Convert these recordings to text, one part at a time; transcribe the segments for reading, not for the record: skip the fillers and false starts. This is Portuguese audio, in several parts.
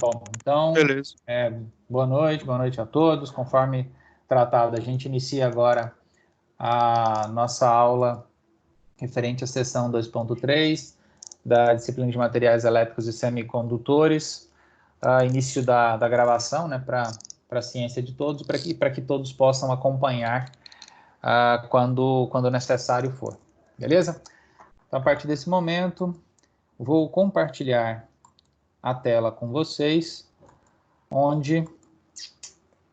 Bom, então, Beleza. boa noite a todos. Conforme tratado, a gente inicia agora a nossa aula referente à seção 2.3 da disciplina de materiais elétricos e semicondutores, início da gravação, né, para a ciência de todos, para que todos possam acompanhar quando necessário for. Beleza? Então, a partir desse momento, vou compartilhar a tela com vocês, onde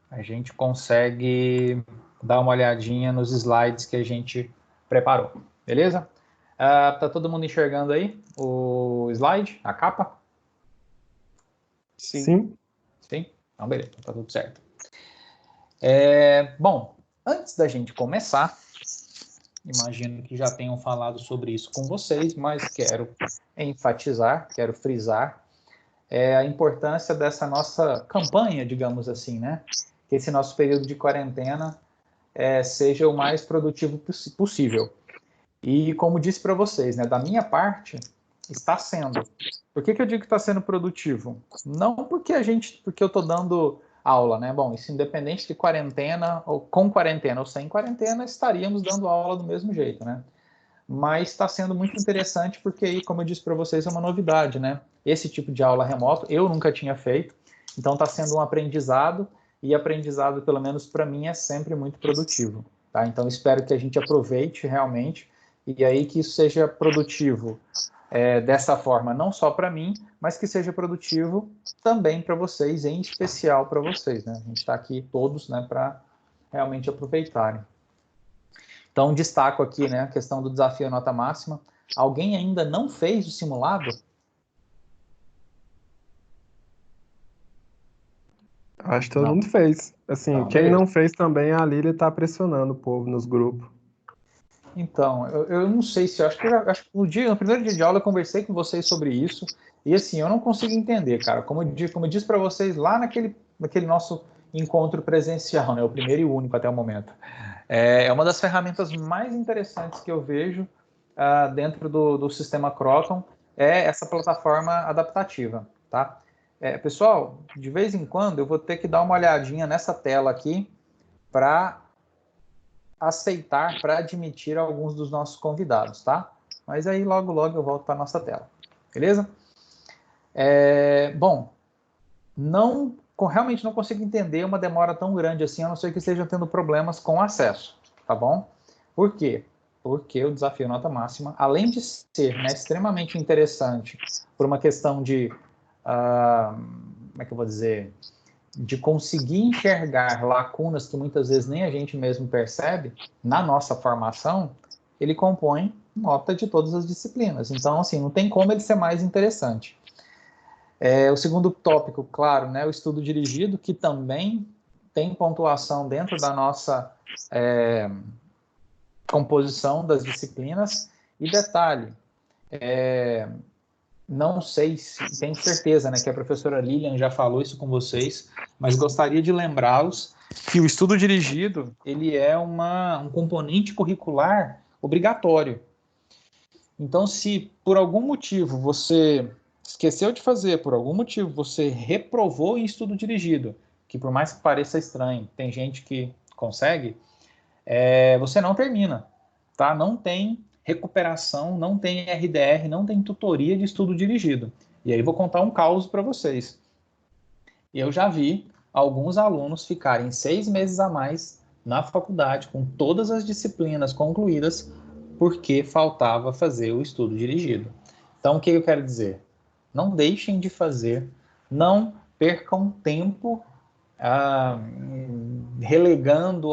a gente consegue dar uma olhadinha nos slides que a gente preparou, beleza? Tá todo mundo enxergando aí o slide, a capa? Sim. Sim? Então, beleza, tá tudo certo. Bom, antes da gente começar, imagino que já tenham falado sobre isso com vocês, mas quero enfatizar, quero frisar a importância dessa nossa campanha, digamos assim, né? Que esse nosso período de quarentena seja o mais produtivo possível. E como disse para vocês, né, da minha parte, está sendo. Por que eu digo que está sendo produtivo? Não porque eu estou dando aula, né? Bom, isso independente de quarentena, ou com quarentena ou sem quarentena, estaríamos dando aula do mesmo jeito, né? Mas está sendo muito interessante porque aí, como eu disse para vocês, é uma novidade, né? Esse tipo de aula remoto eu nunca tinha feito, então está sendo um aprendizado, e aprendizado, pelo menos para mim, é sempre muito produtivo, tá? Então espero que a gente aproveite realmente, e aí que isso seja produtivo dessa forma, não só para mim, mas que seja produtivo também para vocês, em especial para vocês, né? A gente está aqui todos, né, para realmente aproveitarem. Então, destaco aqui, né, a questão do desafio nota máxima. Alguém ainda não fez o simulado? Acho que todo mundo fez. Assim, Então, quem beleza. não fez também, a Lília está pressionando o povo nos grupos. Então, eu não sei se... Acho que no primeiro dia de aula eu conversei com vocês sobre isso, e assim, eu não consigo entender, cara. Como eu disse para vocês lá naquele nosso encontro presencial, né, o primeiro e único até o momento. É uma das ferramentas mais interessantes que eu vejo dentro do sistema Croton, é essa plataforma adaptativa, tá? Pessoal, de vez em quando eu vou ter que dar uma olhadinha nessa tela aqui para aceitar, para admitir alguns dos nossos convidados, tá? Mas aí logo eu volto para a nossa tela, beleza? Bom, realmente não consigo entender uma demora tão grande assim, a não ser que estejam tendo problemas com acesso, tá bom? Por quê? Porque o desafio nota máxima, além de ser, né, extremamente interessante por uma questão de, como é que eu vou dizer, de conseguir enxergar lacunas que muitas vezes nem a gente mesmo percebe na nossa formação, ele compõe nota de todas as disciplinas. Então, assim, não tem como ele ser mais interessante. O segundo tópico, claro, né, o estudo dirigido, que também tem pontuação dentro da nossa composição das disciplinas. E detalhe, não sei se tenho certeza, né, que a professora Lilian já falou isso com vocês, mas gostaria de lembrá-los que o estudo dirigido ele é um componente curricular obrigatório. Então, se por algum motivo você esqueceu de fazer, por algum motivo você reprovou em estudo dirigido, que por mais que pareça estranho, tem gente que consegue, você não termina, tá? Não tem recuperação, não tem RDR, não tem tutoria de estudo dirigido. E aí vou contar um caos para vocês. Eu já vi alguns alunos ficarem 6 meses a mais na faculdade, com todas as disciplinas concluídas, porque faltava fazer o estudo dirigido. Então, o que eu quero dizer? Não deixem de fazer, não percam tempo relegando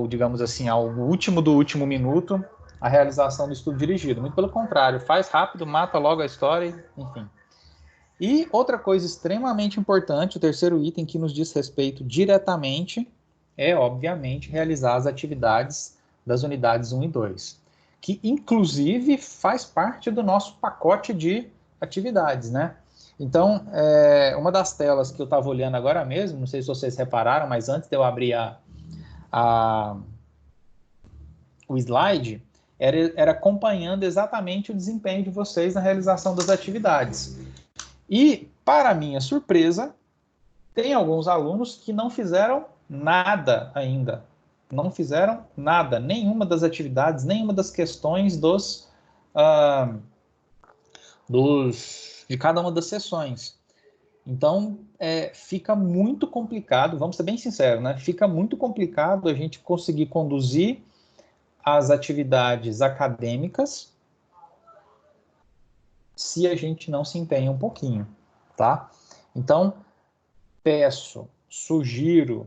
digamos assim, ao último do último minuto a realização do estudo dirigido. Muito pelo contrário, faz rápido, mata logo a história, enfim. E outra coisa extremamente importante, o terceiro item que nos diz respeito diretamente, é, obviamente, realizar as atividades das unidades 1 e 2, que, inclusive, faz parte do nosso pacote de atividades, né? Então, uma das telas que eu estava olhando agora mesmo, não sei se vocês repararam, mas antes de eu abrir o slide, era acompanhando exatamente o desempenho de vocês na realização das atividades. E, para minha surpresa, tem alguns alunos que não fizeram nada ainda. Não fizeram nada, nenhuma das atividades, nenhuma das questões de cada uma das sessões. Então, fica muito complicado, vamos ser bem sinceros, né? Fica muito complicado a gente conseguir conduzir as atividades acadêmicas se a gente não se empenha um pouquinho, tá? Então, sugiro,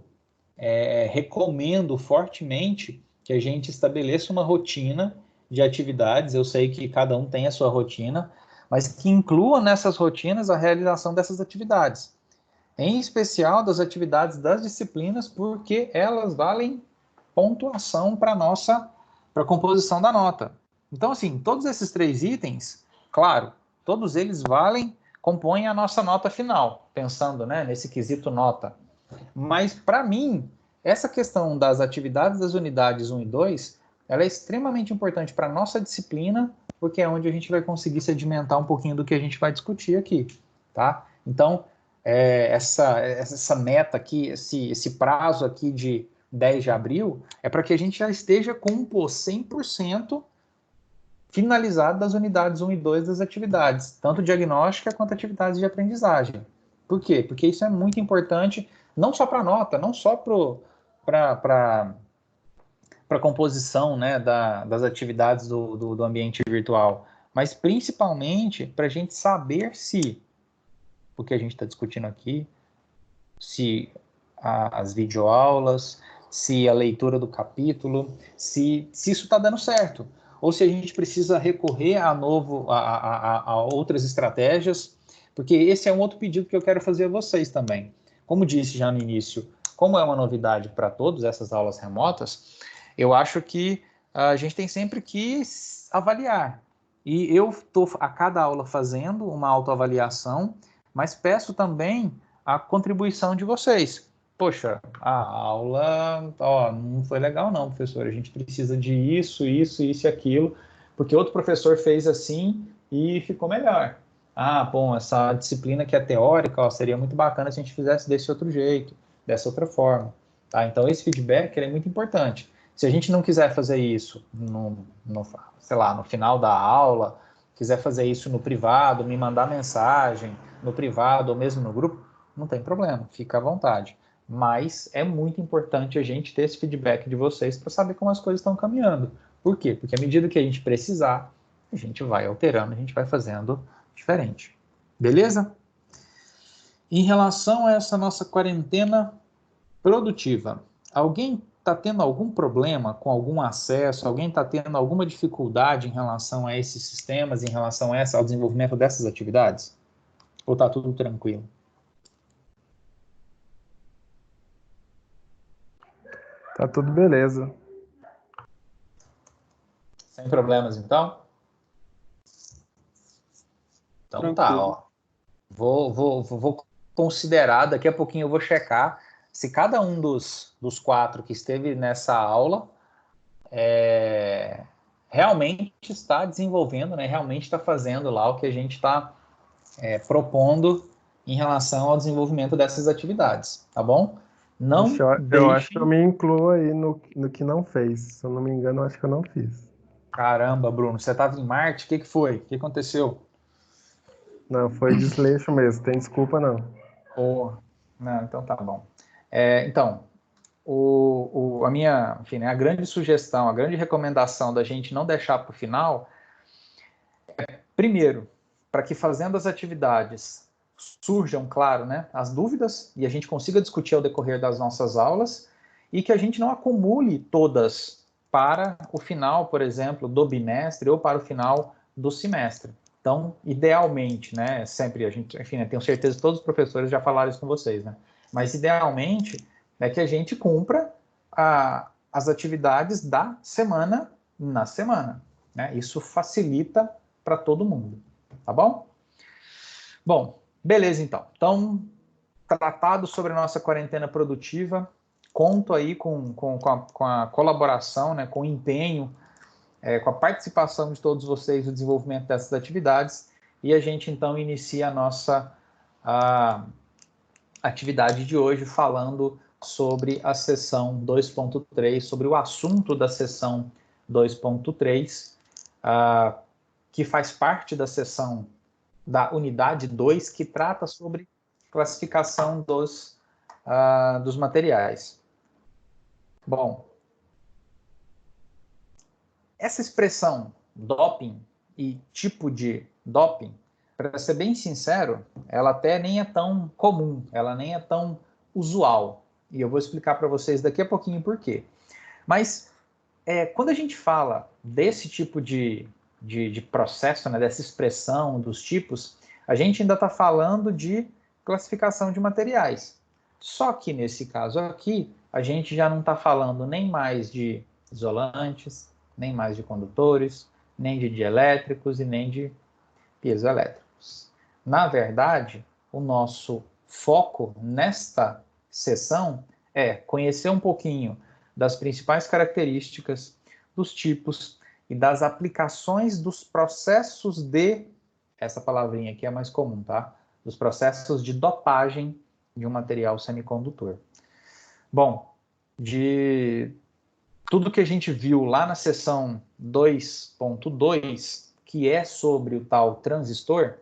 recomendo fortemente que a gente estabeleça uma rotina de atividades. Eu sei que cada um tem a sua rotina, mas que inclua nessas rotinas a realização dessas atividades. Em especial das atividades das disciplinas, porque elas valem pontuação para a composição da nota. Então, assim, todos esses 3 itens, claro, todos eles compõem a nossa nota final, pensando, né, nesse quesito nota. Mas, para mim, essa questão das atividades das unidades 1 e 2, ela é extremamente importante para a nossa disciplina, porque é onde a gente vai conseguir sedimentar um pouquinho do que a gente vai discutir aqui, tá? Então, essa meta aqui, esse prazo aqui de 10 de abril, é para que a gente já esteja com 100% finalizado das unidades 1 e 2 das atividades, tanto diagnóstica quanto atividades de aprendizagem. Por quê? Porque isso é muito importante, não só para a nota, não só para a composição, né, das atividades do ambiente virtual, mas principalmente para a gente saber se o que a gente está discutindo aqui, se as videoaulas, se a leitura do capítulo, se isso está dando certo, ou se a gente precisa recorrer a outras estratégias, porque esse é um outro pedido que eu quero fazer a vocês também. Como disse já no início, como é uma novidade para todos essas aulas remotas, eu acho que a gente tem sempre que avaliar. E eu estou a cada aula fazendo uma autoavaliação, mas peço também a contribuição de vocês. Poxa, a aula não foi legal não, professor. A gente precisa de isso e aquilo, porque outro professor fez assim e ficou melhor. Bom, essa disciplina que é teórica, seria muito bacana se a gente fizesse desse outro jeito, dessa outra forma. Tá? Então, esse feedback é muito importante. Se a gente não quiser fazer isso sei lá, no final da aula, quiser fazer isso no privado, me mandar mensagem no privado ou mesmo no grupo, não tem problema, fica à vontade. Mas é muito importante a gente ter esse feedback de vocês para saber como as coisas estão caminhando. Por quê? Porque à medida que a gente precisar, a gente vai alterando, a gente vai fazendo diferente. Beleza? Em relação a essa nossa quarentena produtiva, alguém está tendo algum problema com algum acesso? Alguém está tendo alguma dificuldade em relação a esses sistemas, em relação ao desenvolvimento dessas atividades? Ou está tudo tranquilo? Tá tudo beleza. Sem problemas, então? Então Tranquilo. tá, ó. Vou considerar, daqui a pouquinho eu vou checar se cada um dos 4 que esteve nessa aula realmente está desenvolvendo, né? Realmente está fazendo lá o que a gente está propondo em relação ao desenvolvimento dessas atividades, tá bom? Não Ixi, eu acho que eu deixem... me incluo aí no que não fez. Se eu não me engano, eu acho que eu não fiz. Caramba, Bruno, você estava em Marte? O que foi? O que aconteceu? Não, foi desleixo mesmo, tem desculpa não. Não, então tá bom. Então, a minha, enfim, né, a grande sugestão, a grande recomendação da gente não deixar para o final, primeiro, para que fazendo as atividades surjam, claro, né, as dúvidas e a gente consiga discutir ao decorrer das nossas aulas e que a gente não acumule todas para o final, por exemplo, do bimestre ou para o final do semestre. Então, idealmente, né, sempre a gente, enfim, né, tenho certeza que todos os professores já falaram isso com vocês, né, mas idealmente é que a gente cumpra as atividades da semana na semana, né? Isso facilita para todo mundo, tá bom? Bom, beleza então. Então, tratado sobre a nossa quarentena produtiva, conto aí com a colaboração, né, com o empenho, com a participação de todos vocês no desenvolvimento dessas atividades e a gente então inicia a nossa atividade de hoje falando sobre a seção 2.3, sobre o assunto da seção 2.3, que faz parte da seção da unidade 2, que trata sobre classificação dos materiais. Bom, essa expressão doping e tipo de doping, para ser bem sincero, ela até nem é tão comum, ela nem é tão usual. E eu vou explicar para vocês daqui a pouquinho por quê. Mas quando a gente fala desse tipo de processo, né, dessa expressão dos tipos, a gente ainda está falando de classificação de materiais. Só que nesse caso aqui, a gente já não está falando nem mais de isolantes, nem mais de condutores, nem de dielétricos e nem de piezoelétricos. Na verdade, o nosso foco nesta sessão é conhecer um pouquinho das principais características, dos tipos e das aplicações dos processos de, essa palavrinha aqui é mais comum, tá? Dos processos de dopagem de um material semicondutor. Bom, de tudo que a gente viu lá na seção 2.2, que é sobre o tal transistor,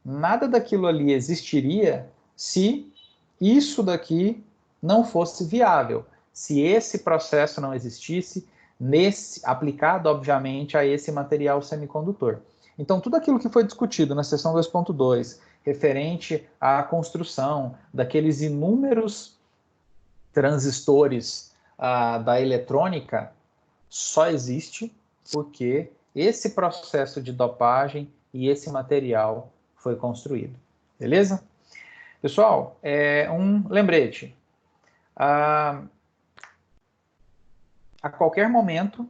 nada daquilo ali existiria se isso daqui não fosse viável, se esse processo não existisse, aplicado, obviamente, a esse material semicondutor. Então, tudo aquilo que foi discutido na seção 2.2, referente à construção daqueles inúmeros transistores da eletrônica, só existe porque esse processo de dopagem e esse material foi construído. Beleza? Pessoal, um lembrete. A qualquer momento,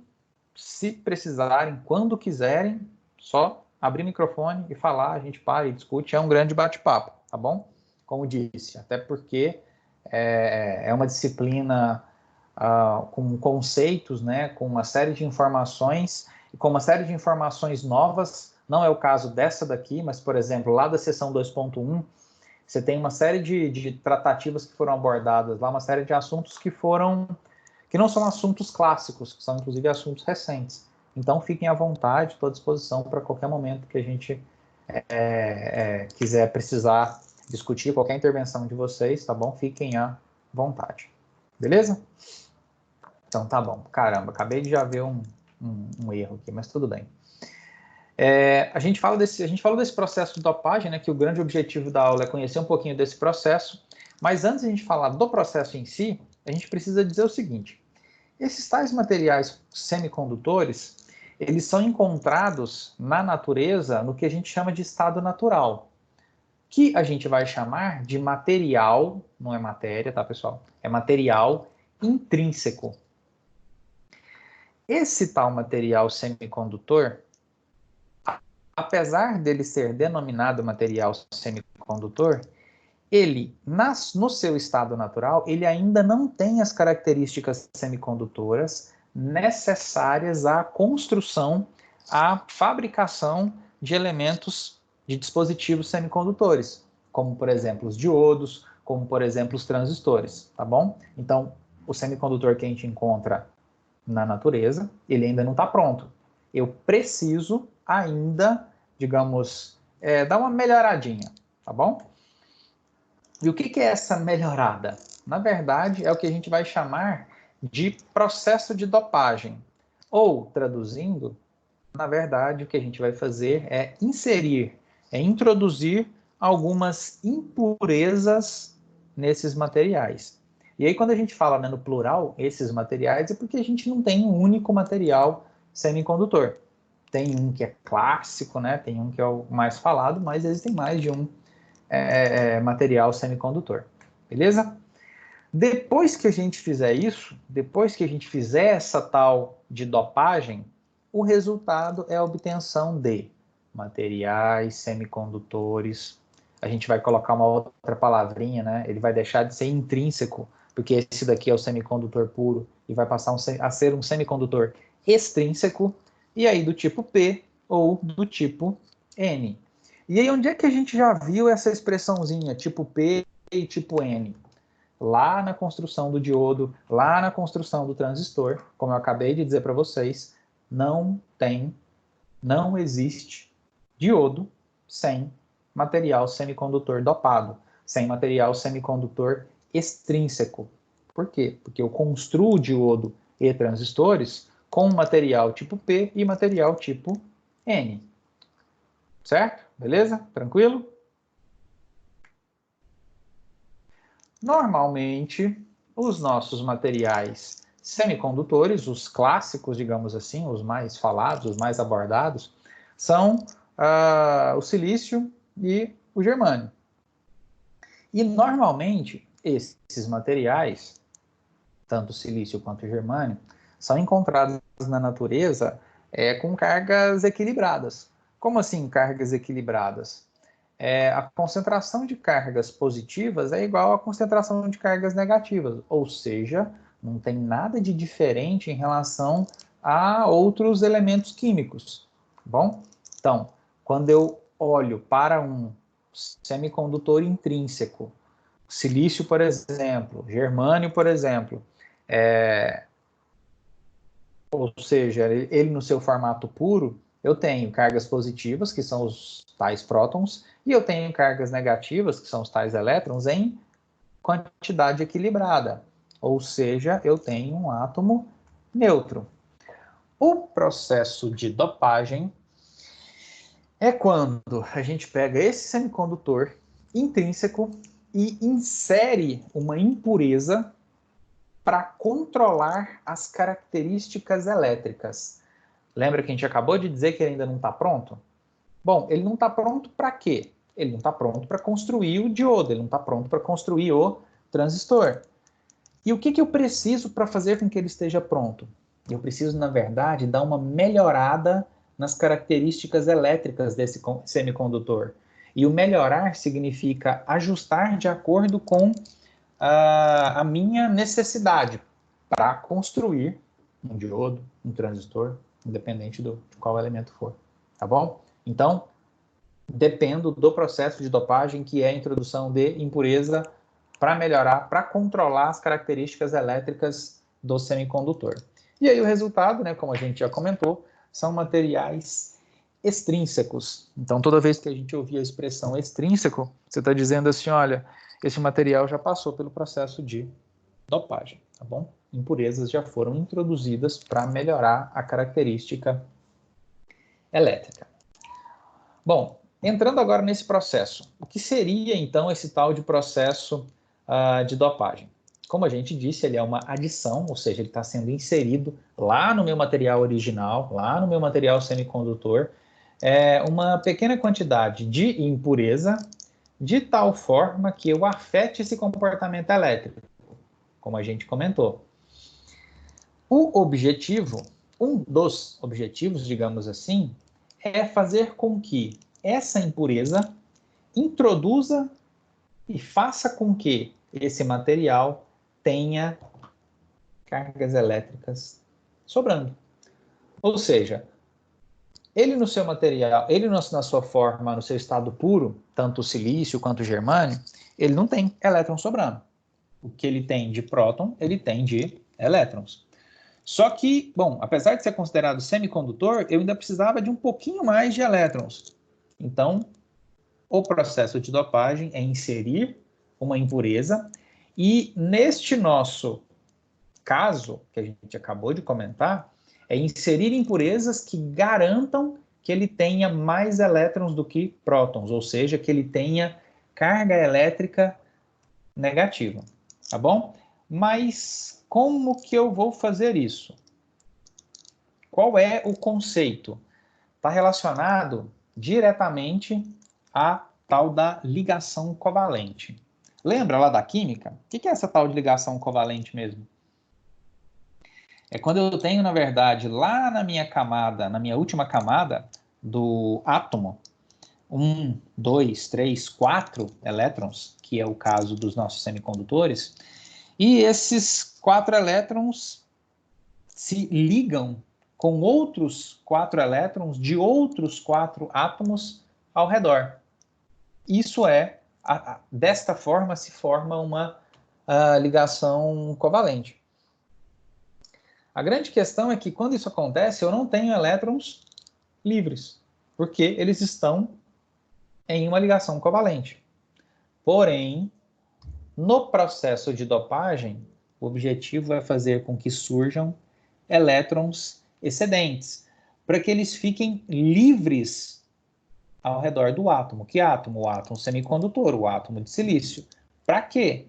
se precisarem, quando quiserem, só abrir o microfone e falar, a gente para e discute, é um grande bate-papo, tá bom? Como disse, até porque é uma disciplina com conceitos, né, com uma série de informações, e com uma série de informações novas, não é o caso dessa daqui, mas, por exemplo, lá da seção 2.1, você tem uma série de tratativas que foram abordadas lá, uma série de assuntos que não são assuntos clássicos, que são inclusive assuntos recentes. Então fiquem à vontade, estou à disposição para qualquer momento que a gente quiser precisar discutir qualquer intervenção de vocês, tá bom? Fiquem à vontade. Beleza? Então tá bom. Caramba, acabei de já ver um erro aqui, mas tudo bem. A gente falou desse processo de dopagem, né, que o grande objetivo da aula é conhecer um pouquinho desse processo, mas antes de a gente falar do processo em si, a gente precisa dizer o seguinte: esses tais materiais semicondutores, eles são encontrados na natureza no que a gente chama de estado natural, que a gente vai chamar de material, não é matéria, tá, pessoal? É material intrínseco. Esse tal material semicondutor, apesar dele ser denominado material semicondutor, ele, no seu estado natural, ele ainda não tem as características semicondutoras necessárias à construção, à fabricação de elementos de dispositivos semicondutores, como, por exemplo, os diodos, como, por exemplo, os transistores, tá bom? Então, o semicondutor que a gente encontra na natureza, ele ainda não está pronto. Eu preciso ainda, digamos, dar uma melhoradinha, tá bom? E o que é essa melhorada? Na verdade, é o que a gente vai chamar de processo de dopagem. Ou, traduzindo, na verdade, o que a gente vai fazer é introduzir algumas impurezas nesses materiais. E aí, quando a gente fala, né, no plural, esses materiais, é porque a gente não tem um único material semicondutor. Tem um que é clássico, né? Tem um que é o mais falado, mas existem mais de um material semicondutor. Beleza? Depois que a gente fizer isso, depois que a gente fizer essa tal de dopagem, o resultado é a obtenção de materiais semicondutores. A gente vai colocar uma outra palavrinha, né? Ele vai deixar de ser intrínseco, porque esse daqui é o semicondutor puro, e vai passar a ser um semicondutor extrínseco, e aí do tipo P ou do tipo N. E aí, onde é que a gente já viu essa expressãozinha, tipo P e tipo N? Lá na construção do diodo, lá na construção do transistor, como eu acabei de dizer para vocês, não existe diodo sem material semicondutor dopado, sem material semicondutor extrínseco. Por quê? Porque eu construo diodo e transistores com material tipo P e material tipo N. Certo? Beleza? Tranquilo? Normalmente, os nossos materiais semicondutores, os clássicos, digamos assim, os mais falados, os mais abordados, são o silício e o germânio. E, normalmente, esses materiais, tanto o silício quanto o germânio, são encontrados na natureza com cargas equilibradas. Como assim cargas equilibradas? A concentração de cargas positivas é igual à concentração de cargas negativas, ou seja, não tem nada de diferente em relação a outros elementos químicos. Bom, então, quando eu olho para um semicondutor intrínseco, silício, por exemplo, germânio, por exemplo, ou seja, ele no seu formato puro, eu tenho cargas positivas, que são os tais prótons, e eu tenho cargas negativas, que são os tais elétrons, em quantidade equilibrada. Ou seja, eu tenho um átomo neutro. O processo de dopagem é quando a gente pega esse semicondutor intrínseco e insere uma impureza para controlar as características elétricas. Lembra que a gente acabou de dizer que ele ainda não está pronto? Bom, ele não está pronto para quê? Ele não está pronto para construir o diodo, ele não está pronto para construir o transistor. E o que eu preciso para fazer com que ele esteja pronto? Eu preciso, na verdade, dar uma melhorada nas características elétricas desse semicondutor. E o melhorar significa ajustar de acordo com a minha necessidade para construir um diodo, um transistor, independente de qual elemento for. Tá bom? Então, dependo do processo de dopagem, que é a introdução de impureza para melhorar, para controlar as características elétricas do semicondutor. E aí o resultado, né, como a gente já comentou, são materiais extrínsecos. Então, toda vez que a gente ouvir a expressão extrínseco, você está dizendo assim, olha, esse material já passou pelo processo de dopagem, tá bom? Impurezas já foram introduzidas para melhorar a característica elétrica. Bom, entrando agora nesse processo, o que seria então esse tal de processo de dopagem? Como a gente disse, ele é uma adição, ou seja, ele está sendo inserido lá no meu material original, lá no meu material semicondutor, uma pequena quantidade de impureza, de tal forma que eu afete esse comportamento elétrico, como a gente comentou. O objetivo, um dos objetivos, digamos assim, é fazer com que essa impureza introduza e faça com que esse material tenha cargas elétricas sobrando. Ou seja, ele no seu material, ele na sua forma, no seu estado puro, tanto o silício quanto o germânio, ele não tem elétrons sobrando. O que ele tem de próton, ele tem de elétrons. Só que, bom, apesar de ser considerado semicondutor, eu ainda precisava de um pouquinho mais de elétrons. Então, o processo de dopagem é inserir uma impureza e, neste nosso caso, que a gente acabou de comentar, é inserir impurezas que garantam que ele tenha mais elétrons do que prótons, ou seja, que ele tenha carga elétrica negativa, tá bom? Mas como que eu vou fazer isso? Qual é o conceito? Está relacionado diretamente à tal da ligação covalente. Lembra lá da química? O que é essa tal de ligação covalente mesmo? É quando eu tenho, na verdade, lá na minha camada, na minha última camada do átomo, 1, 2, 3, 4 elétrons, que é o caso dos nossos semicondutores, e esses 4 elétrons se ligam com outros 4 elétrons de outros 4 átomos ao redor. Isso desta forma se forma uma ligação covalente. A grande questão é que quando isso acontece, eu não tenho elétrons livres, porque eles estão em uma ligação covalente. Porém, no processo de dopagem, o objetivo é fazer com que surjam elétrons excedentes, para que eles fiquem livres ao redor do átomo. Que átomo? O átomo semicondutor, o átomo de silício. Para quê?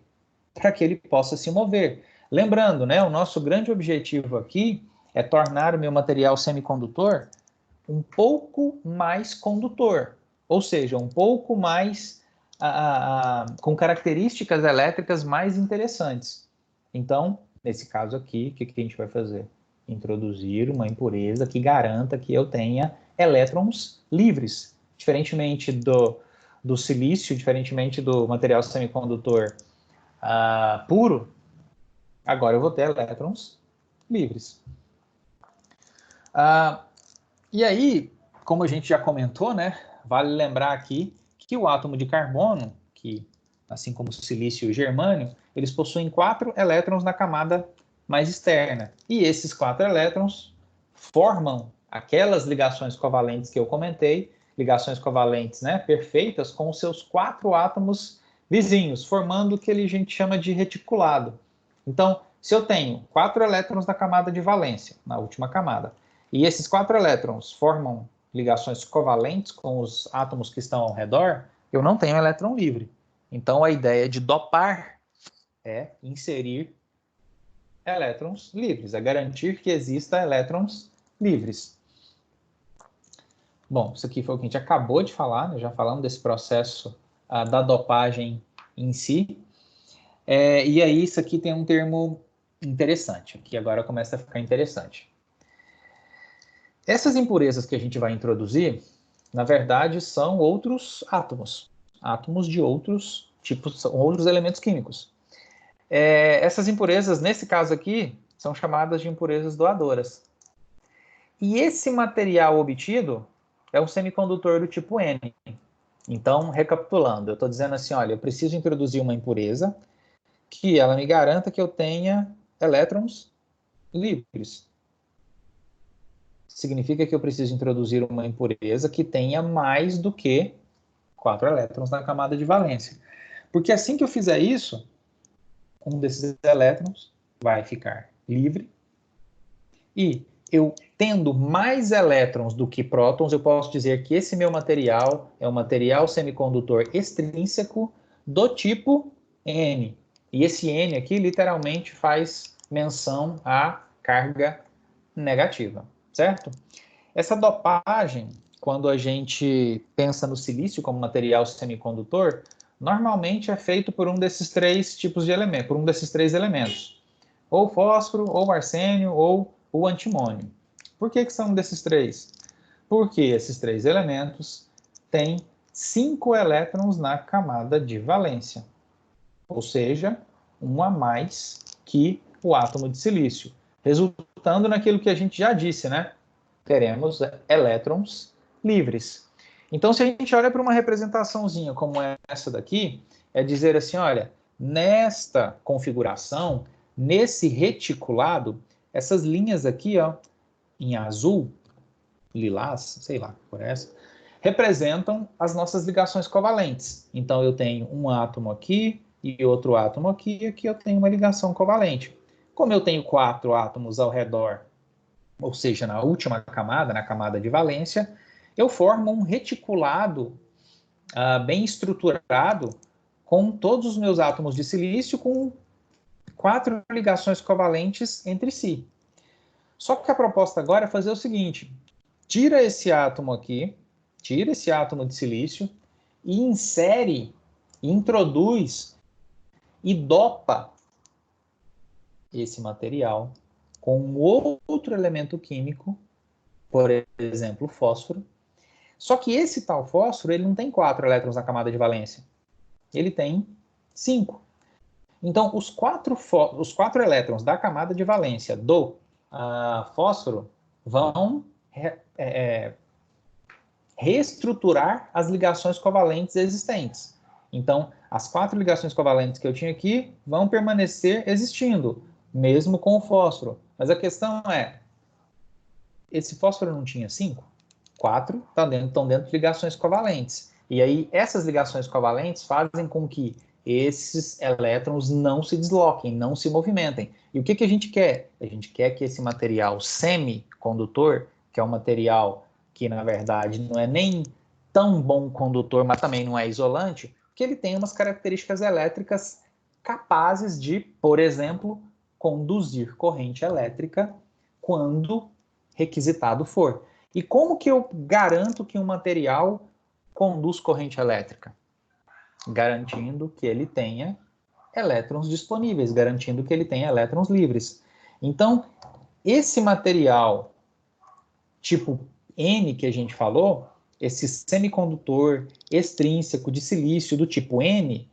Para que ele possa se mover. Lembrando, né, o nosso grande objetivo aqui é tornar o meu material semicondutor um pouco mais condutor, ou seja, um pouco mais com características elétricas mais interessantes. Então, nesse caso aqui, o que a gente vai fazer? Introduzir uma impureza que garanta que eu tenha elétrons livres, diferentemente do silício, diferentemente do material semicondutor puro. Agora eu vou ter elétrons livres. E aí, como a gente já comentou, né, vale lembrar aqui que o átomo de carbono, que assim como o silício e o germânio, eles possuem 4 elétrons na camada mais externa. E esses 4 elétrons formam aquelas ligações covalentes que eu comentei, ligações covalentes, né, perfeitas com os seus 4 átomos vizinhos, formando o que a gente chama de reticulado. Então, se eu tenho 4 elétrons na camada de valência, na última camada, e esses 4 elétrons formam ligações covalentes com os átomos que estão ao redor, eu não tenho elétron livre. Então, a ideia de dopar é inserir elétrons livres, é garantir que exista elétrons livres. Bom, isso aqui foi o que a gente acabou de falar, né? Já falamos desse processo da dopagem em si. E aí, isso aqui tem um termo interessante, que agora começa a ficar interessante. Essas impurezas que a gente vai introduzir, na verdade, são outros átomos. Átomos de outros tipos, outros elementos químicos. Essas impurezas, nesse caso aqui, são chamadas de impurezas doadoras. E esse material obtido é um semicondutor do tipo N. Então, recapitulando, eu estou dizendo assim, olha, eu preciso introduzir uma impureza que ela me garanta que eu tenha elétrons livres. Significa que eu preciso introduzir uma impureza que tenha mais do que 4 elétrons na camada de valência. Porque assim que eu fizer isso, um desses elétrons vai ficar livre. E eu tendo mais elétrons do que prótons, eu posso dizer que esse meu material é um material semicondutor extrínseco do tipo N. E esse N aqui literalmente faz menção à carga negativa, certo? Essa dopagem, quando a gente pensa no silício como material semicondutor, normalmente é feito por um desses 3 tipos de elementos, por um desses 3 elementos. Ou fósforo, ou arsênio, ou o antimônio. Por que são desses 3? Porque esses 3 elementos têm 5 elétrons na camada de valência. Ou seja, um a mais que o átomo de silício. Resultando naquilo que a gente já disse, né? Teremos elétrons livres. Então, se a gente olha para uma representaçãozinha como essa daqui, é dizer assim, olha, nesta configuração, nesse reticulado, essas linhas aqui, ó, em azul, lilás, sei lá, por essa, representam as nossas ligações covalentes. Então, eu tenho um átomo aqui e outro átomo aqui, e aqui eu tenho uma ligação covalente. Como eu tenho 4 átomos ao redor, ou seja, na última camada, na camada de valência, eu formo um reticulado bem estruturado com todos os meus átomos de silício com 4 ligações covalentes entre si. Só que a proposta agora é fazer o seguinte, tira esse átomo aqui, tira esse átomo de silício e insere, introduz e dopa esse material com outro elemento químico, por exemplo, fósforo. Só que esse tal fósforo, ele não tem 4 elétrons na camada de valência. Ele tem 5. Então, os 4 elétrons da camada de valência do fósforo vão reestruturar as ligações covalentes existentes. Então, as 4 ligações covalentes que eu tinha aqui vão permanecer existindo, mesmo com o fósforo. Mas a questão é, esse fósforo não tinha 5? 4 estão dentro de ligações covalentes. E aí, essas ligações covalentes fazem com que esses elétrons não se desloquem, não se movimentem. E o que a gente quer? A gente quer que esse material semicondutor, que é um material que, na verdade, não é nem tão bom condutor, mas também não é isolante, que ele tem umas características elétricas capazes de, por exemplo, conduzir corrente elétrica quando requisitado for. E como que eu garanto que um material conduz corrente elétrica? Garantindo que ele tenha elétrons disponíveis, garantindo que ele tenha elétrons livres. Então, esse material tipo N que a gente falou, esse semicondutor extrínseco de silício do tipo N,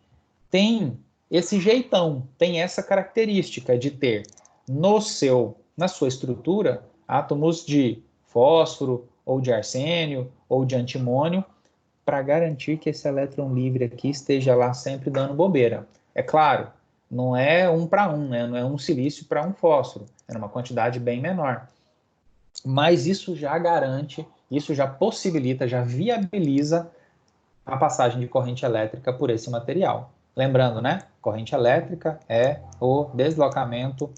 tem esse jeitão, tem essa característica de ter na sua estrutura átomos de fósforo, ou de arsênio, ou de antimônio, para garantir que esse elétron livre aqui esteja lá sempre dando bobeira. É claro, não é 1 para 1, né? Não é um silício para um fósforo, é uma quantidade bem menor. Mas isso já garante, isso já possibilita, já viabiliza a passagem de corrente elétrica por esse material. Lembrando, né? Corrente elétrica é o deslocamento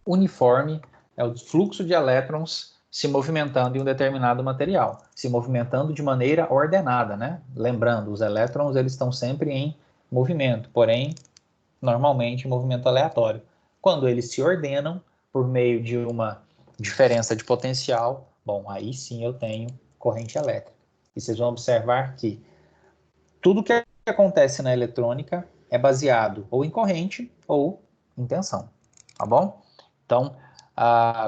uniforme, é o fluxo de elétrons se movimentando em um determinado material, se movimentando de maneira ordenada, né? Lembrando, os elétrons eles estão sempre em movimento, porém, normalmente em movimento aleatório. Quando eles se ordenam por meio de uma diferença de potencial, bom, aí sim eu tenho corrente elétrica. E vocês vão observar que tudo que acontece na eletrônica é baseado ou em corrente ou em tensão, tá bom? Então,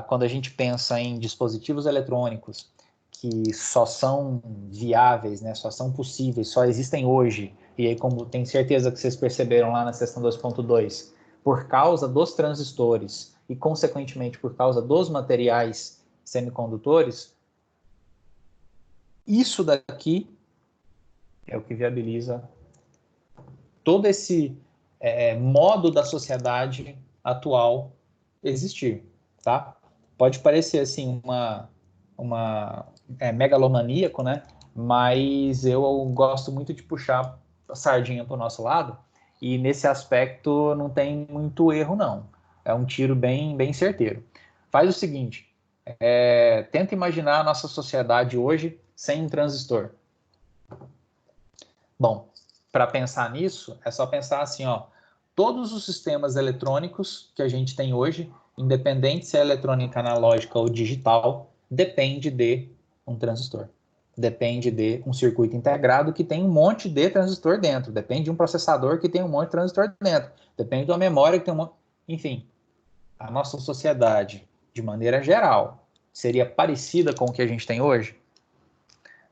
quando a gente pensa em dispositivos eletrônicos que só são viáveis, né, só são possíveis, só existem hoje, e aí como tenho certeza que vocês perceberam lá na seção 2.2, por causa dos transistores e, consequentemente, por causa dos materiais semicondutores, isso daqui é o que viabiliza todo esse modo da sociedade atual existir, tá? Pode parecer assim uma megalomaníaco, né? Mas eu gosto muito de puxar a sardinha para o nosso lado e nesse aspecto não tem muito erro não. É um tiro bem certeiro. Faz o seguinte, tenta imaginar a nossa sociedade hoje sem um transistor. Bom, para pensar nisso, é só pensar assim, ó, todos os sistemas eletrônicos que a gente tem hoje, independente se é eletrônica analógica ou digital, depende de um transistor. Depende de um circuito integrado que tem um monte de transistor dentro. Depende de um processador que tem um monte de transistor dentro. Depende de uma memória que tem um monte... Enfim, a nossa sociedade, de maneira geral, seria parecida com o que a gente tem hoje?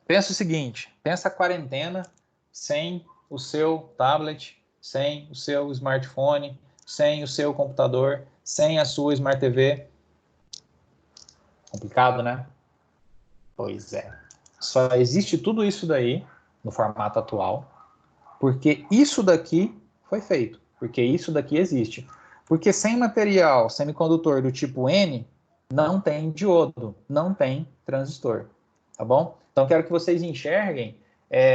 Pensa o seguinte, pensa a quarentena sem o seu tablet, sem o seu smartphone, sem o seu computador, sem a sua Smart TV. Complicado, né? Pois é. Só existe tudo isso daí no formato atual, porque isso daqui foi feito, porque isso daqui existe. Porque sem material semicondutor do tipo N, não tem diodo, não tem transistor, tá bom? Então, quero que vocês enxerguem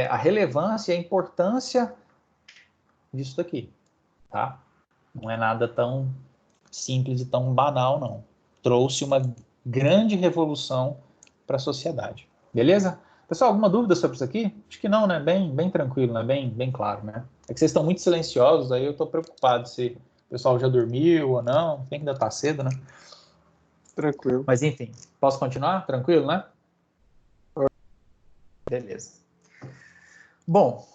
a relevância e a importância disso daqui, tá? Não é nada tão simples e tão banal, não. Trouxe uma grande revolução para a sociedade. Beleza? Pessoal, alguma dúvida sobre isso aqui? Acho que não, né? Bem tranquilo, né? Bem claro, né? É que vocês estão muito silenciosos, aí eu estou preocupado se o pessoal já dormiu ou não. Tem que ainda tá cedo, né? Tranquilo. Mas enfim, posso continuar? Tranquilo, né? Beleza. Bom,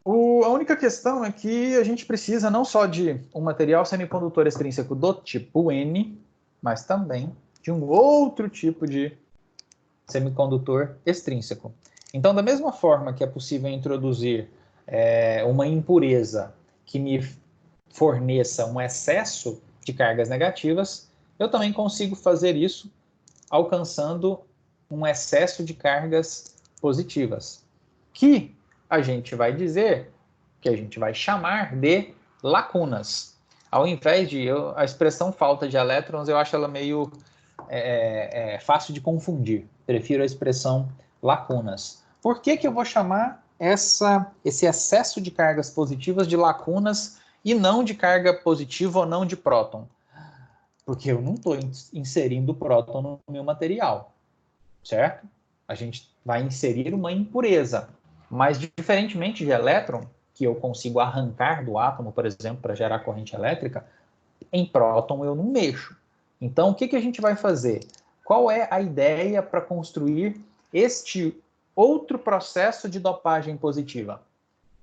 a única questão é que a gente precisa não só de um material semicondutor extrínseco do tipo N, mas também de um outro tipo de semicondutor extrínseco. Então, da mesma forma que é possível introduzir uma impureza que me forneça um excesso de cargas negativas, eu também consigo fazer isso alcançando um excesso de cargas positivas, que a gente vai dizer, que a gente vai chamar de lacunas. Ao invés de... a expressão falta de elétrons, eu acho ela meio fácil de confundir. Prefiro a expressão lacunas. Por que eu vou chamar esse excesso de cargas positivas de lacunas e não de carga positiva ou não de próton? Porque eu não estou inserindo próton no meu material, certo? A gente vai inserir uma impureza. Mas, diferentemente de elétron, que eu consigo arrancar do átomo, por exemplo, para gerar corrente elétrica, em próton eu não mexo. Então, o que a gente vai fazer? Qual é a ideia para construir este outro processo de dopagem positiva?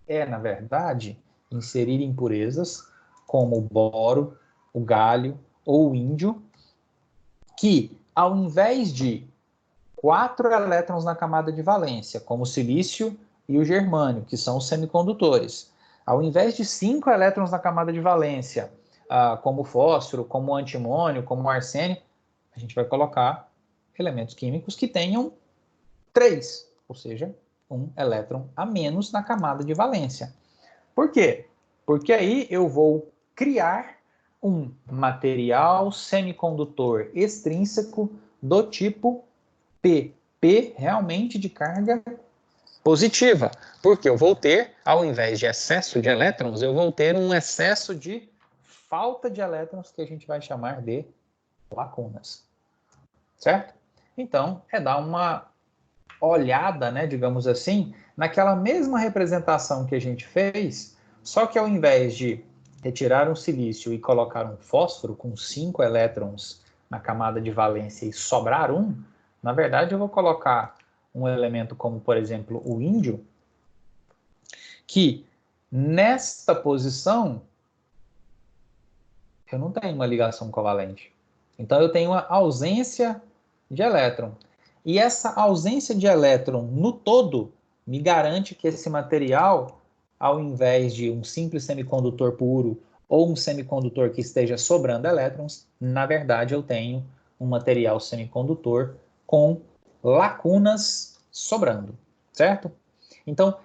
É, na verdade, inserir impurezas como o boro, o gálio ou o índio, que ao invés de 4 elétrons na camada de valência, como o silício e o germânio, que são os semicondutores, ao invés de 5 elétrons na camada de valência, como o fósforo, como o antimônio, como o arsênio, a gente vai colocar elementos químicos que tenham 3, ou seja, 1 elétron a menos na camada de valência. Por quê? Porque aí eu vou criar um material semicondutor extrínseco do tipo P. P realmente de carga positiva. Porque eu vou ter, ao invés de excesso de elétrons, eu vou ter um excesso de falta de elétrons que a gente vai chamar de lacunas. Certo? Então, é dar uma olhada, né, digamos assim, naquela mesma representação que a gente fez, só que ao invés de retirar um silício e colocar um fósforo com 5 elétrons na camada de valência e sobrar um, na verdade eu vou colocar um elemento como, por exemplo, o índio, que nesta posição eu não tenho uma ligação covalente. Então eu tenho uma ausência de elétron. E essa ausência de elétron no todo me garante que esse material, ao invés de um simples semicondutor puro ou um semicondutor que esteja sobrando elétrons, na verdade eu tenho um material semicondutor com lacunas sobrando, certo? Então,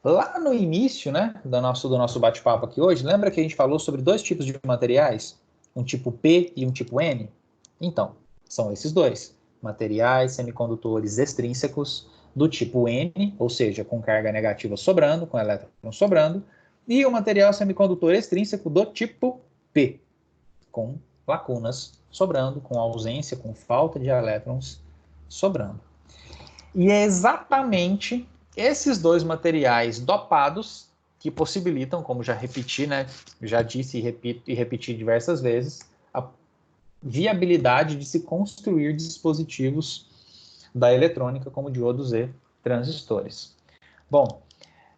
lá no início, né, do nosso bate-papo aqui hoje, lembra que a gente falou sobre 2 tipos de materiais? Um tipo P e um tipo N? Então, são esses 2. Materiais semicondutores extrínsecos do tipo N, ou seja, com carga negativa sobrando, com elétron sobrando, e o material semicondutor extrínseco do tipo P, com lacunas sobrando, com ausência, com falta de elétrons sobrando. E é exatamente esses 2 materiais dopados que possibilitam, como já repeti, né, já disse e repeti diversas vezes, a viabilidade de se construir dispositivos da eletrônica como diodos e transistores. Bom,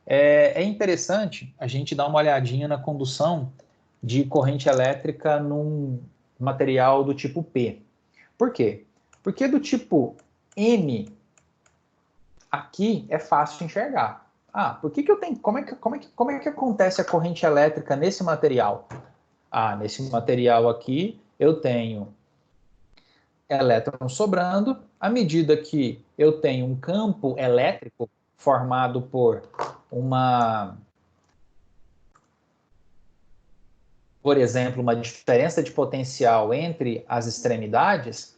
é interessante a gente dar uma olhadinha na condução de corrente elétrica num material do tipo P. Por quê? Porque do tipo N, aqui é fácil de enxergar. Por que eu tenho... Como é que acontece a corrente elétrica nesse material? Nesse material aqui eu tenho elétrons sobrando. À medida que eu tenho um campo elétrico formado por por exemplo, uma diferença de potencial entre as extremidades,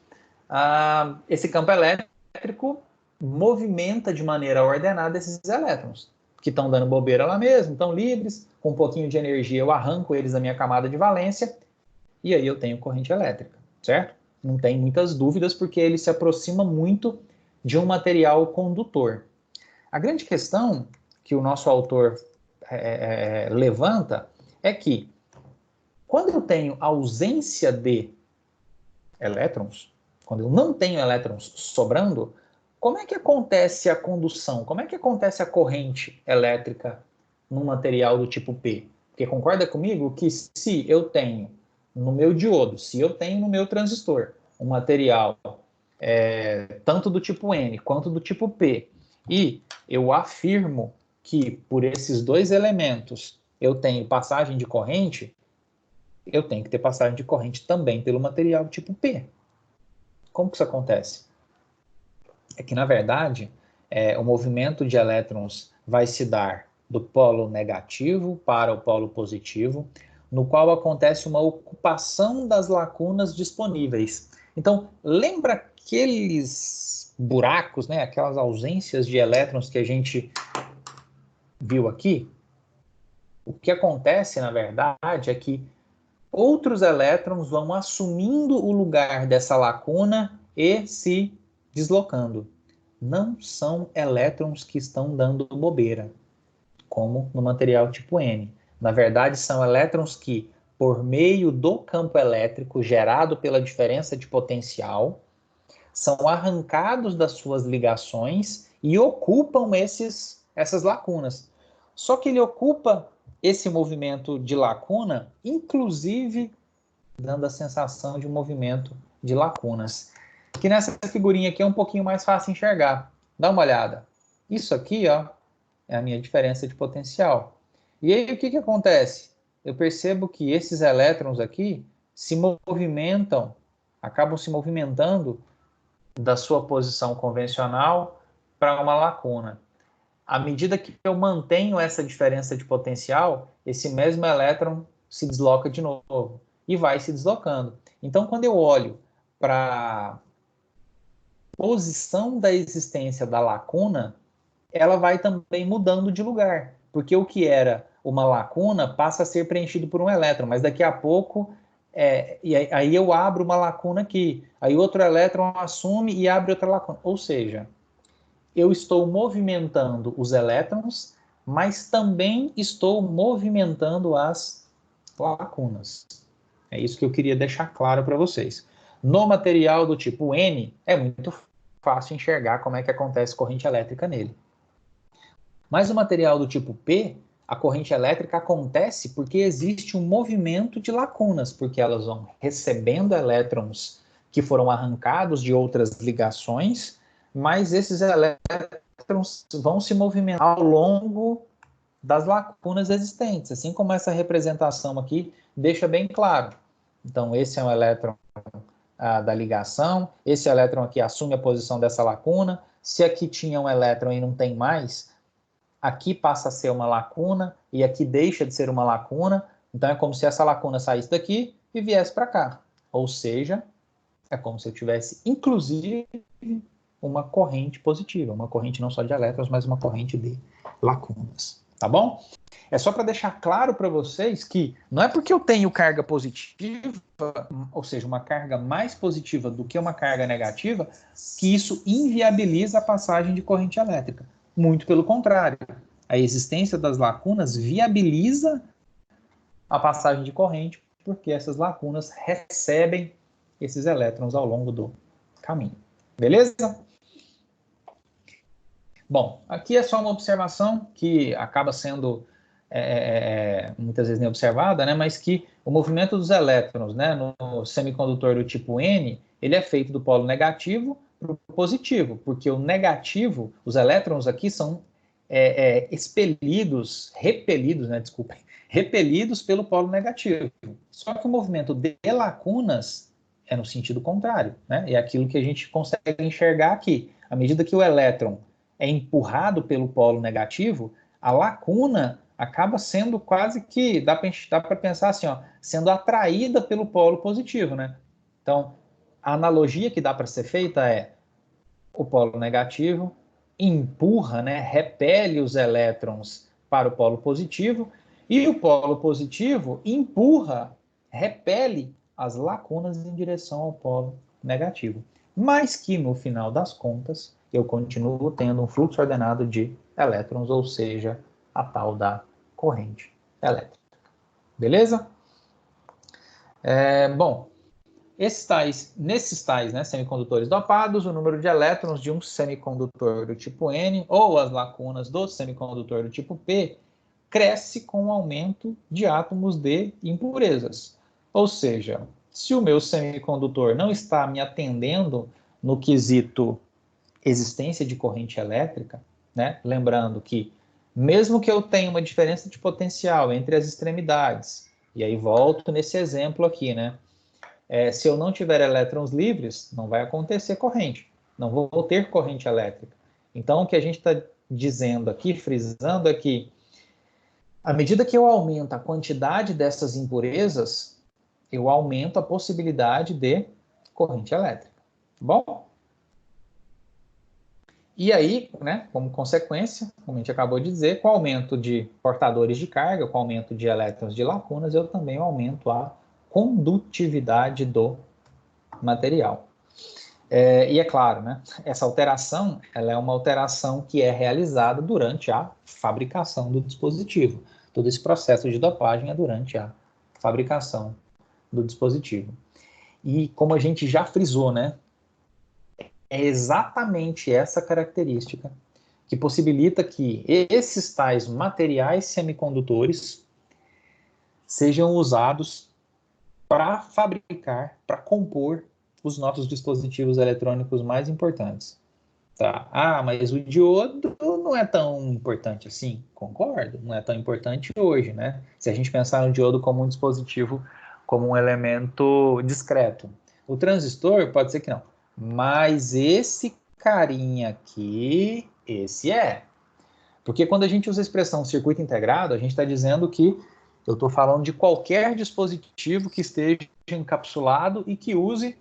esse campo elétrico movimenta de maneira ordenada esses elétrons, que estão dando bobeira lá mesmo, estão livres, com um pouquinho de energia eu arranco eles da minha camada de valência, e aí eu tenho corrente elétrica, certo? Não tem muitas dúvidas, porque ele se aproxima muito de um material condutor. A grande questão que o nosso autor levanta é que, quando eu tenho ausência de elétrons, quando eu não tenho elétrons sobrando, como é que acontece a condução? Como é que acontece a corrente elétrica num material do tipo P? Porque concorda comigo que se eu tenho no meu diodo, se eu tenho no meu transistor um material tanto do tipo N quanto do tipo P, e eu afirmo que por esses 2 elementos eu tenho passagem de corrente, eu tenho que ter passagem de corrente também pelo material tipo P. Como que isso acontece? É que, na verdade, o movimento de elétrons vai se dar do polo negativo para o polo positivo, no qual acontece uma ocupação das lacunas disponíveis. Então, lembra aqueles buracos, né, aquelas ausências de elétrons que a gente viu aqui? O que acontece, na verdade, é que outros elétrons vão assumindo o lugar dessa lacuna e se deslocando. Não são elétrons que estão dando bobeira, como no material tipo N. Na verdade, são elétrons que, por meio do campo elétrico gerado pela diferença de potencial, são arrancados das suas ligações e ocupam essas lacunas. Só que ele ocupa esse movimento de lacuna, inclusive dando a sensação de movimento de lacunas. Que nessa figurinha aqui é um pouquinho mais fácil enxergar. Dá uma olhada. Isso aqui, ó, é a minha diferença de potencial. E aí o que acontece? Eu percebo que esses elétrons aqui se movimentam, acabam se movimentando da sua posição convencional para uma lacuna. À medida que eu mantenho essa diferença de potencial, esse mesmo elétron se desloca de novo e vai se deslocando. Então, quando eu olho para a posição da existência da lacuna, ela vai também mudando de lugar, porque o que era uma lacuna passa a ser preenchido por um elétron, mas daqui a pouco, e aí eu abro uma lacuna aqui, aí outro elétron assume e abre outra lacuna. Ou seja, eu estou movimentando os elétrons, mas também estou movimentando as lacunas. É isso que eu queria deixar claro para vocês. No material do tipo N, é muito fácil enxergar como é que acontece corrente elétrica nele. Mas o material do tipo P, a corrente elétrica acontece porque existe um movimento de lacunas, porque elas vão recebendo elétrons que foram arrancados de outras ligações, mas esses elétrons vão se movimentar ao longo das lacunas existentes, assim como essa representação aqui deixa bem claro. Então, esse é um elétron da ligação, esse elétron aqui assume a posição dessa lacuna, se aqui tinha um elétron e não tem mais, aqui passa a ser uma lacuna e aqui deixa de ser uma lacuna, então é como se essa lacuna saísse daqui e viesse para cá. Ou seja, é como se eu tivesse, inclusive, uma corrente positiva, uma corrente não só de elétrons, mas uma corrente de lacunas. Tá bom? É só para deixar claro para vocês que não é porque eu tenho carga positiva, ou seja, uma carga mais positiva do que uma carga negativa, que isso inviabiliza a passagem de corrente elétrica. Muito pelo contrário. A existência das lacunas viabiliza a passagem de corrente, porque essas lacunas recebem esses elétrons ao longo do caminho. Beleza? Bom, aqui é só uma observação que acaba sendo muitas vezes nem observada, né, mas que o movimento dos elétrons, né, no semicondutor do tipo N, ele é feito do polo negativo para o positivo, porque o negativo, os elétrons aqui são repelidos pelo polo negativo. Só que o movimento de lacunas é no sentido contrário, né? É aquilo que a gente consegue enxergar aqui. À medida que o elétron é empurrado pelo polo negativo, a lacuna acaba sendo quase que, dá para pensar assim, ó, sendo atraída pelo polo positivo, né? Então, a analogia que dá para ser feita é o polo negativo empurra, né, repele os elétrons para o polo positivo e o polo positivo empurra, repele as lacunas em direção ao polo negativo. Mas que, no final das contas, eu continuo tendo um fluxo ordenado de elétrons, ou seja, a tal da corrente elétrica. Beleza? Bom, nesses tais, né, semicondutores dopados, o número de elétrons de um semicondutor do tipo N ou as lacunas do semicondutor do tipo P cresce com o aumento de átomos de impurezas. Ou seja, se o meu semicondutor não está me atendendo no quesito existência de corrente elétrica, né, lembrando que mesmo que eu tenha uma diferença de potencial entre as extremidades, e aí volto nesse exemplo aqui, né, se eu não tiver elétrons livres, não vai acontecer corrente, não vou ter corrente elétrica. Então, o que a gente está dizendo aqui, frisando, é que à medida que eu aumento a quantidade dessas impurezas, eu aumento a possibilidade de corrente elétrica. Bom? E aí, né, como consequência, como a gente acabou de dizer, com o aumento de portadores de carga, com o aumento de elétrons de lacunas, eu também aumento a condutividade do material. E é claro, né, essa alteração ela é uma alteração que é realizada durante a fabricação do dispositivo. Todo esse processo de dopagem é durante a fabricação do dispositivo. E como a gente já frisou, né, é exatamente essa característica que possibilita que esses tais materiais semicondutores sejam usados para fabricar, para compor os nossos dispositivos eletrônicos mais importantes. Tá? Ah, mas o diodo não é tão importante assim. Concordo, não é tão importante hoje, né? Se a gente pensar no diodo como um dispositivo, como um elemento discreto. O transistor pode ser que não. Mas esse carinha aqui, esse é. Porque quando a gente usa a expressão circuito integrado, a gente está dizendo que eu estou falando de qualquer dispositivo que esteja encapsulado e que use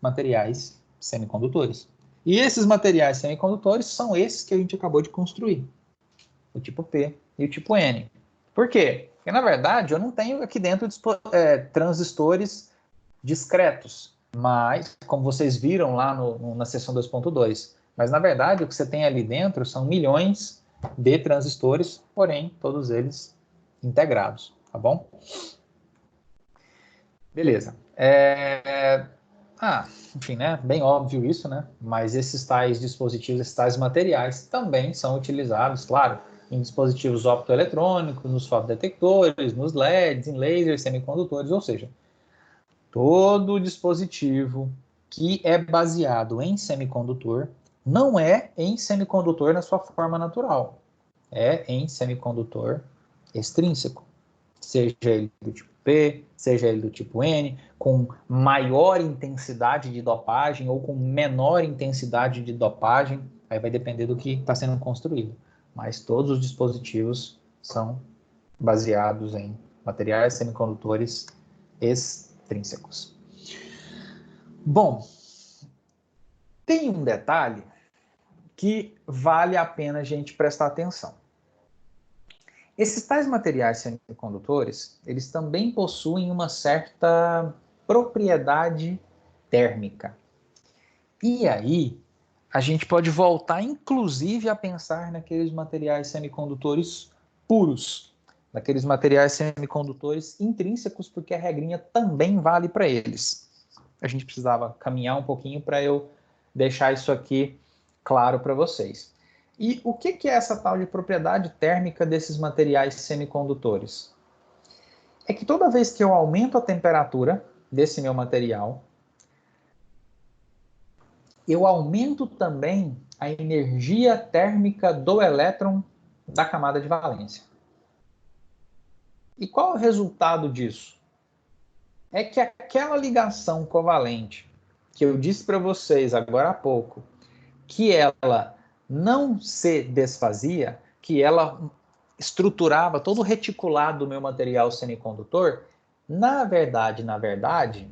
materiais semicondutores. E esses materiais semicondutores são esses que a gente acabou de construir. O tipo P e o tipo N. Por quê? Porque, na verdade, eu não tenho aqui dentro transistores discretos. Mas, como vocês viram lá na seção 2.2, mas, na verdade, o que você tem ali dentro são milhões de transistores, porém, todos eles integrados, tá bom? Beleza. Enfim, né? Bem óbvio isso, né? Mas esses tais dispositivos, esses tais materiais também são utilizados, claro, em dispositivos optoeletrônicos, nos fotodetectores, nos LEDs, em lasers, semicondutores, ou seja, todo dispositivo que é baseado em semicondutor não é em semicondutor na sua forma natural, é em semicondutor extrínseco, seja ele do tipo P, seja ele do tipo N, com maior intensidade de dopagem ou com menor intensidade de dopagem, aí vai depender do que está sendo construído. Mas todos os dispositivos são baseados em materiais semicondutores extrínsecos. Bom, tem um detalhe que vale a pena a gente prestar atenção. Esses tais materiais semicondutores, eles também possuem uma certa propriedade térmica. E aí, a gente pode voltar, inclusive, a pensar naqueles materiais semicondutores puros, naqueles materiais semicondutores intrínsecos, porque a regrinha também vale para eles. A gente precisava caminhar um pouquinho para eu deixar isso aqui claro para vocês. E o que é essa tal de propriedade térmica desses materiais semicondutores? É que toda vez que eu aumento a temperatura desse meu material, eu aumento também a energia térmica do elétron da camada de valência. E qual é o resultado disso? É que aquela ligação covalente que eu disse para vocês agora há pouco, que ela não se desfazia, que ela estruturava todo o reticulado do meu material semicondutor, na verdade,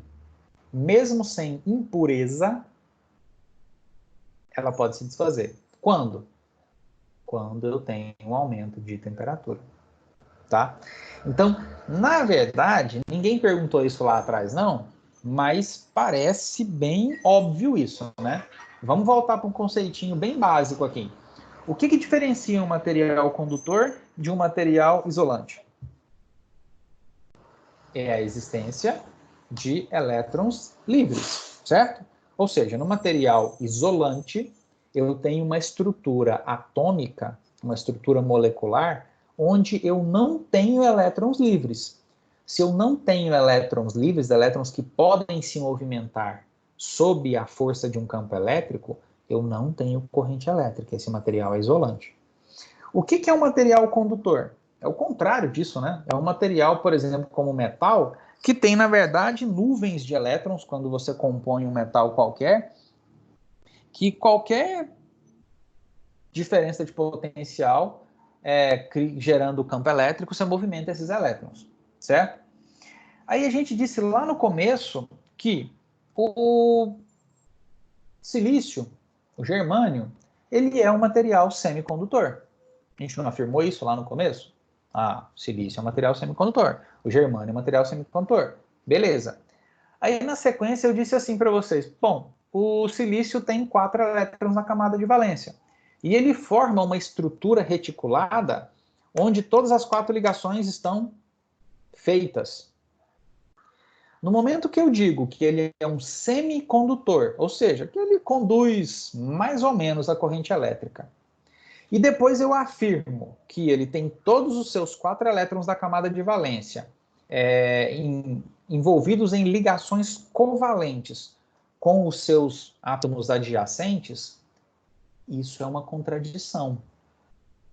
mesmo sem impureza, ela pode se desfazer. Quando? Quando eu tenho um aumento de temperatura. Tá? Então, na verdade, ninguém perguntou isso lá atrás, não, mas parece bem óbvio isso, né? Vamos voltar para um conceitinho bem básico aqui. O que diferencia um material condutor de um material isolante? É a existência de elétrons livres, certo? Ou seja, no material isolante, eu tenho uma estrutura atômica, uma estrutura molecular, onde eu não tenho elétrons livres. Se eu não tenho elétrons livres, elétrons que podem se movimentar sob a força de um campo elétrico, eu não tenho corrente elétrica. Esse material é isolante. O que é um material condutor? É o contrário disso, né? É um material, por exemplo, como o metal, que tem, na verdade, nuvens de elétrons quando você compõe um metal qualquer, que qualquer diferença de potencial, gerando o campo elétrico, você movimenta esses elétrons, certo? Aí a gente disse lá no começo que o silício, o germânio, ele é um material semicondutor. A gente não afirmou isso lá no começo? Ah, o silício é um material semicondutor, o germânio é um material semicondutor. Beleza. Aí na sequência eu disse assim para vocês, bom, o silício tem 4 elétrons na camada de valência. E ele forma uma estrutura reticulada onde todas as 4 ligações estão feitas. No momento que eu digo que ele é um semicondutor, ou seja, que ele conduz mais ou menos a corrente elétrica, e depois eu afirmo que ele tem todos os seus 4 elétrons da camada de valência envolvidos em ligações covalentes com os seus átomos adjacentes, isso é uma contradição.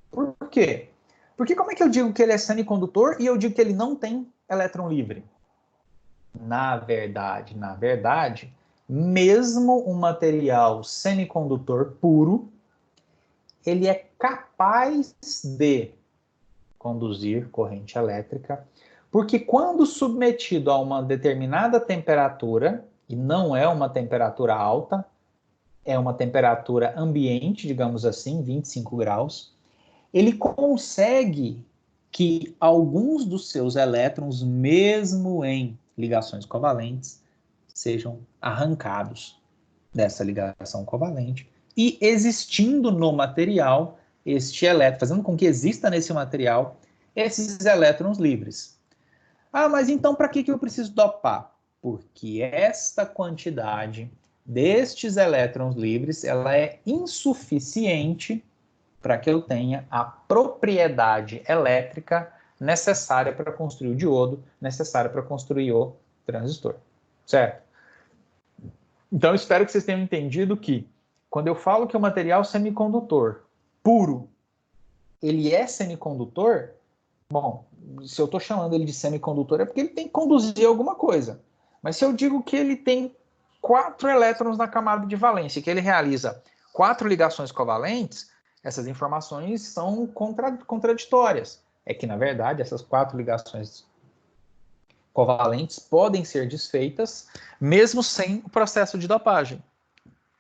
Por quê? Porque como é que eu digo que ele é semicondutor e eu digo que ele não tem elétron livre? Na verdade, mesmo um material semicondutor puro, ele é capaz de conduzir corrente elétrica, porque quando submetido a uma determinada temperatura, e não é uma temperatura alta, é uma temperatura ambiente, digamos assim, 25 graus, ele consegue que alguns dos seus elétrons, mesmo em ligações covalentes, sejam arrancados dessa ligação covalente e existindo no material este elétron, fazendo com que exista nesse material esses elétrons livres. Ah, mas então para que eu preciso dopar? Porque esta quantidade destes elétrons livres ela é insuficiente para que eu tenha a propriedade elétrica necessária para construir o diodo, necessária para construir o transistor, certo? Então, espero que vocês tenham entendido que, quando eu falo que o material semicondutor puro, ele é semicondutor, bom, se eu estou chamando ele de semicondutor é porque ele tem que conduzir alguma coisa. Mas se eu digo que ele tem 4 elétrons na camada de valência, que ele realiza 4 ligações covalentes, essas informações são contraditórias. É que, na verdade, essas 4 ligações covalentes podem ser desfeitas mesmo sem o processo de dopagem,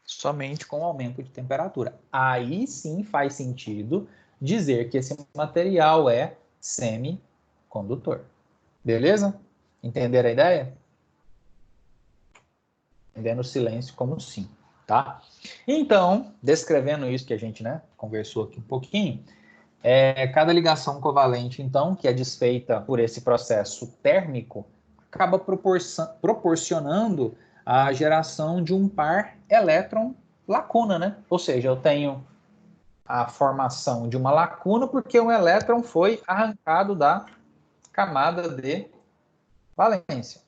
somente com o aumento de temperatura. Aí sim faz sentido dizer que esse material é semicondutor. Beleza? Entenderam a ideia? Entendendo o silêncio como sim, tá? Então, descrevendo isso que a gente, conversou aqui um pouquinho, cada ligação covalente, então, que é desfeita por esse processo térmico, acaba proporcionando a geração de um par elétron-lacuna, né? Ou seja, eu tenho a formação de uma lacuna porque um elétron foi arrancado da camada de valência.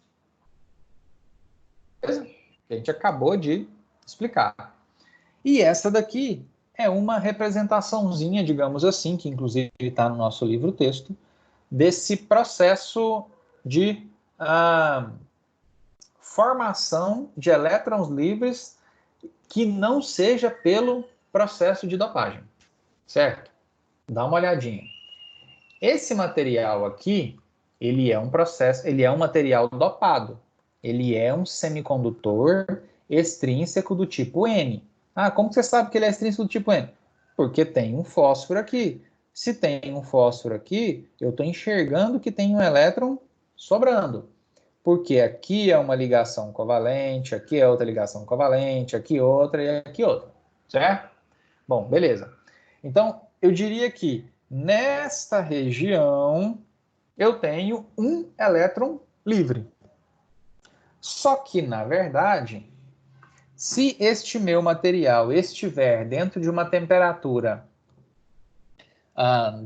Que a gente acabou de explicar. E essa daqui é uma representaçãozinha, digamos assim, que inclusive está no nosso livro-texto, desse processo de formação de elétrons livres que não seja pelo processo de dopagem, certo? Dá uma olhadinha. Esse material aqui, ele é um material dopado. Ele é um semicondutor extrínseco do tipo N. Ah, como você sabe que ele é extrínseco do tipo N? Porque tem um fósforo aqui. Se tem um fósforo aqui, eu estou enxergando que tem um elétron sobrando. Porque aqui é uma ligação covalente, aqui é outra ligação covalente, aqui outra e aqui outra. Certo? Bom, beleza. Então, eu diria que nesta região eu tenho um elétron livre. Só que, na verdade, se este meu material estiver dentro de uma temperatura,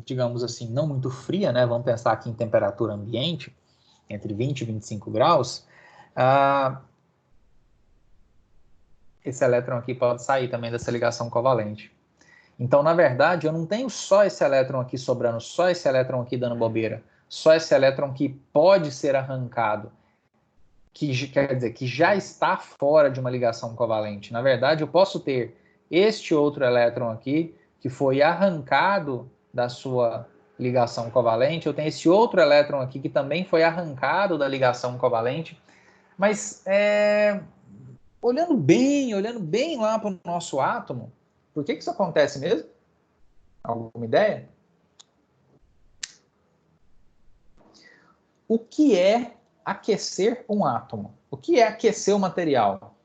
digamos assim, não muito fria, né? Vamos pensar aqui em temperatura ambiente, entre 20 e 25 graus, esse elétron aqui pode sair também dessa ligação covalente. Então, na verdade, eu não tenho só esse elétron aqui sobrando, só esse elétron aqui dando bobeira, só esse elétron que pode ser arrancado, que quer dizer, que já está fora de uma ligação covalente. Na verdade, eu posso ter este outro elétron aqui que foi arrancado da sua ligação covalente, eu tenho esse outro elétron aqui que também foi arrancado da ligação covalente, mas olhando bem lá para o nosso átomo, por que isso acontece mesmo? Alguma ideia? O que é aquecer um átomo? O que é aquecer o material?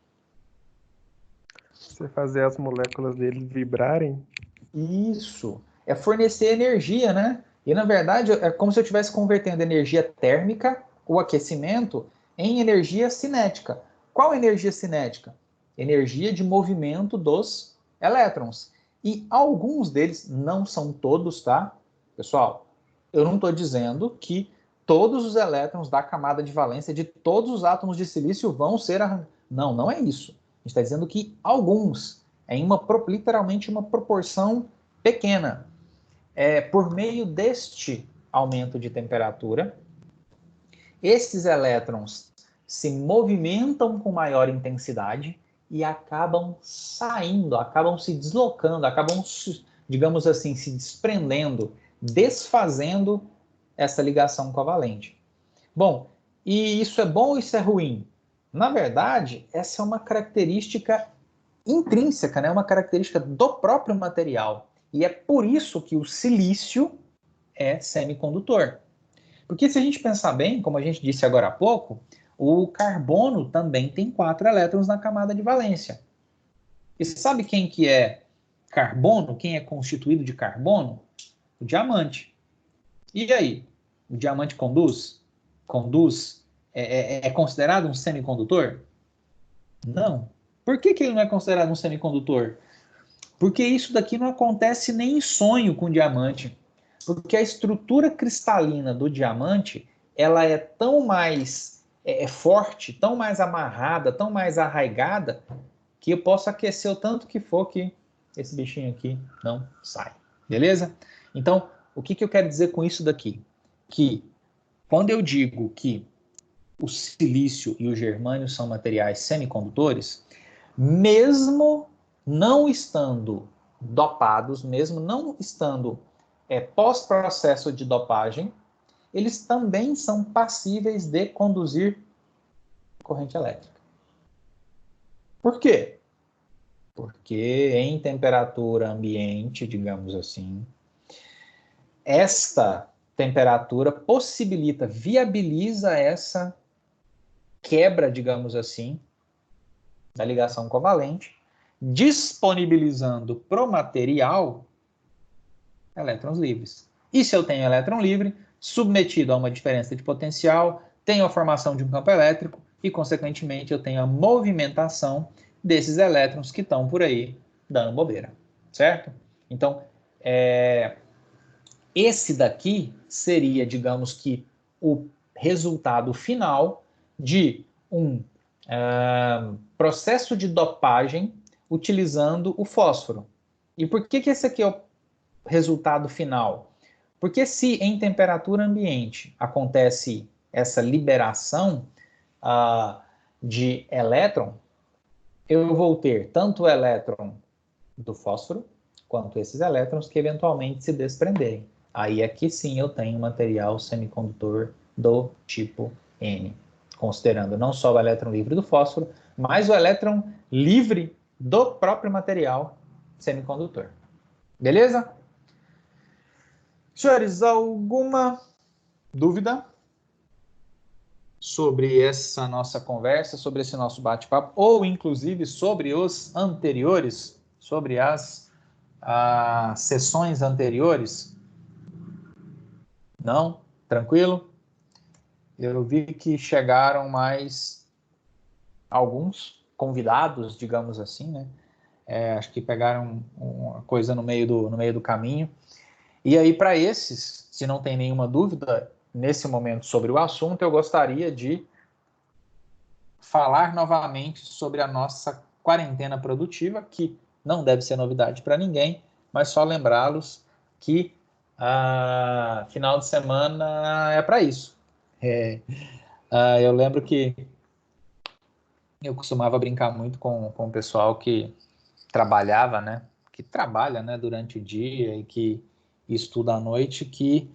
Você fazer as moléculas dele vibrarem? Isso. É fornecer energia, né? E, na verdade, é como se eu estivesse convertendo energia térmica, o aquecimento, em energia cinética. Qual energia cinética? Energia de movimento dos elétrons. E alguns deles, não são todos, tá? Pessoal, eu não estou dizendo que todos os elétrons da camada de valência de todos os átomos de silício vão ser arrancados. Não, não é isso. A gente está dizendo que alguns, literalmente uma proporção pequena. Por meio deste aumento de temperatura, esses elétrons se movimentam com maior intensidade e acabam saindo, acabam se deslocando, acabam, digamos assim, se desprendendo, desfazendo essa ligação covalente. Bom, e isso é bom ou isso é ruim? Na verdade, essa é uma característica intrínseca, né? Uma característica do próprio material. E é por isso que o silício é semicondutor. Porque se a gente pensar bem, como a gente disse agora há pouco, o carbono também tem 4 elétrons na camada de valência. E você sabe quem que é carbono? Quem é constituído de carbono? O diamante. E aí? O diamante conduz? Conduz? É considerado um semicondutor? Não. Por que ele não é considerado um semicondutor? Porque isso daqui não acontece nem em sonho com diamante. Porque a estrutura cristalina do diamante, ela é tão mais forte, tão mais amarrada, tão mais arraigada, que eu posso aquecer o tanto que for que esse bichinho aqui não sai. Beleza? Então, o que eu quero dizer com isso daqui? Que quando eu digo que o silício e o germânio são materiais semicondutores, mesmo não estando dopados, mesmo não estando pós-processo de dopagem, eles também são passíveis de conduzir corrente elétrica. Por quê? Porque em temperatura ambiente, digamos assim, esta temperatura possibilita, viabiliza essa quebra, digamos assim, da ligação covalente, disponibilizando para o material elétrons livres. E se eu tenho elétron livre, submetido a uma diferença de potencial, tenho a formação de um campo elétrico e, consequentemente, eu tenho a movimentação desses elétrons que estão por aí dando bobeira, certo? Então, esse daqui seria, digamos que, o resultado final de um processo de dopagem utilizando o fósforo. E por que esse aqui é o resultado final? Porque se em temperatura ambiente acontece essa liberação de elétron, eu vou ter tanto o elétron do fósforo, quanto esses elétrons que eventualmente se desprenderem. Aí aqui sim eu tenho material semicondutor do tipo N, considerando não só o elétron livre do fósforo, mas o elétron livre do próprio material semicondutor. Beleza? Senhores, alguma dúvida sobre essa nossa conversa, sobre esse nosso bate-papo, ou inclusive sobre os anteriores, sobre as sessões anteriores? Não? Tranquilo? Eu vi que chegaram mais alguns convidados, digamos assim, né? Acho que pegaram uma coisa no meio do caminho. E aí, para esses, se não tem nenhuma dúvida nesse momento sobre o assunto, eu gostaria de falar novamente sobre a nossa quarentena produtiva, que não deve ser novidade para ninguém, mas só lembrá-los que final de semana é para isso. Eu lembro que eu costumava brincar muito com o pessoal que trabalhava, né, que trabalha, né, durante o dia e que estuda à noite, que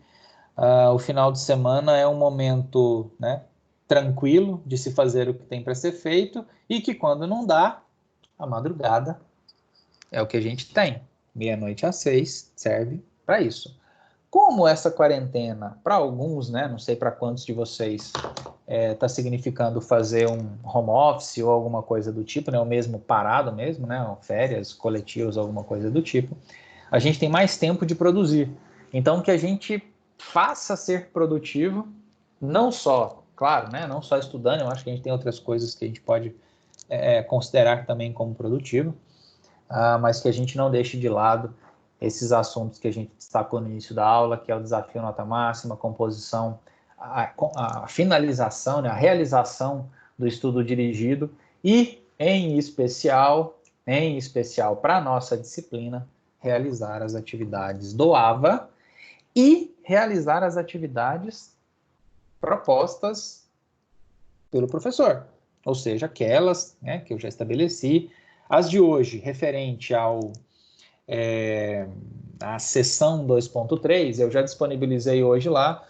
o final de semana é um momento, né, tranquilo de se fazer o que tem para ser feito e que quando não dá, a madrugada é o que a gente tem. Meia-noite às 6 serve para isso. Como essa quarentena, para alguns, né, não sei para quantos de vocês, está significando fazer um home office ou alguma coisa do tipo, né, ou mesmo parado mesmo, né, férias coletivas, alguma coisa do tipo, a gente tem mais tempo de produzir. Então, que a gente faça ser produtivo, não só, claro, né, não só estudando, eu acho que a gente tem outras coisas que a gente pode considerar também como produtivo, mas que a gente não deixe de lado esses assuntos que a gente destacou no início da aula, que é o desafio nota máxima, a composição, a finalização, né, a realização do estudo dirigido e, em especial para a nossa disciplina, realizar as atividades do AVA e realizar as atividades propostas pelo professor, ou seja, aquelas, né, que eu já estabeleci, as de hoje, referente à sessão 2.3, eu já disponibilizei hoje lá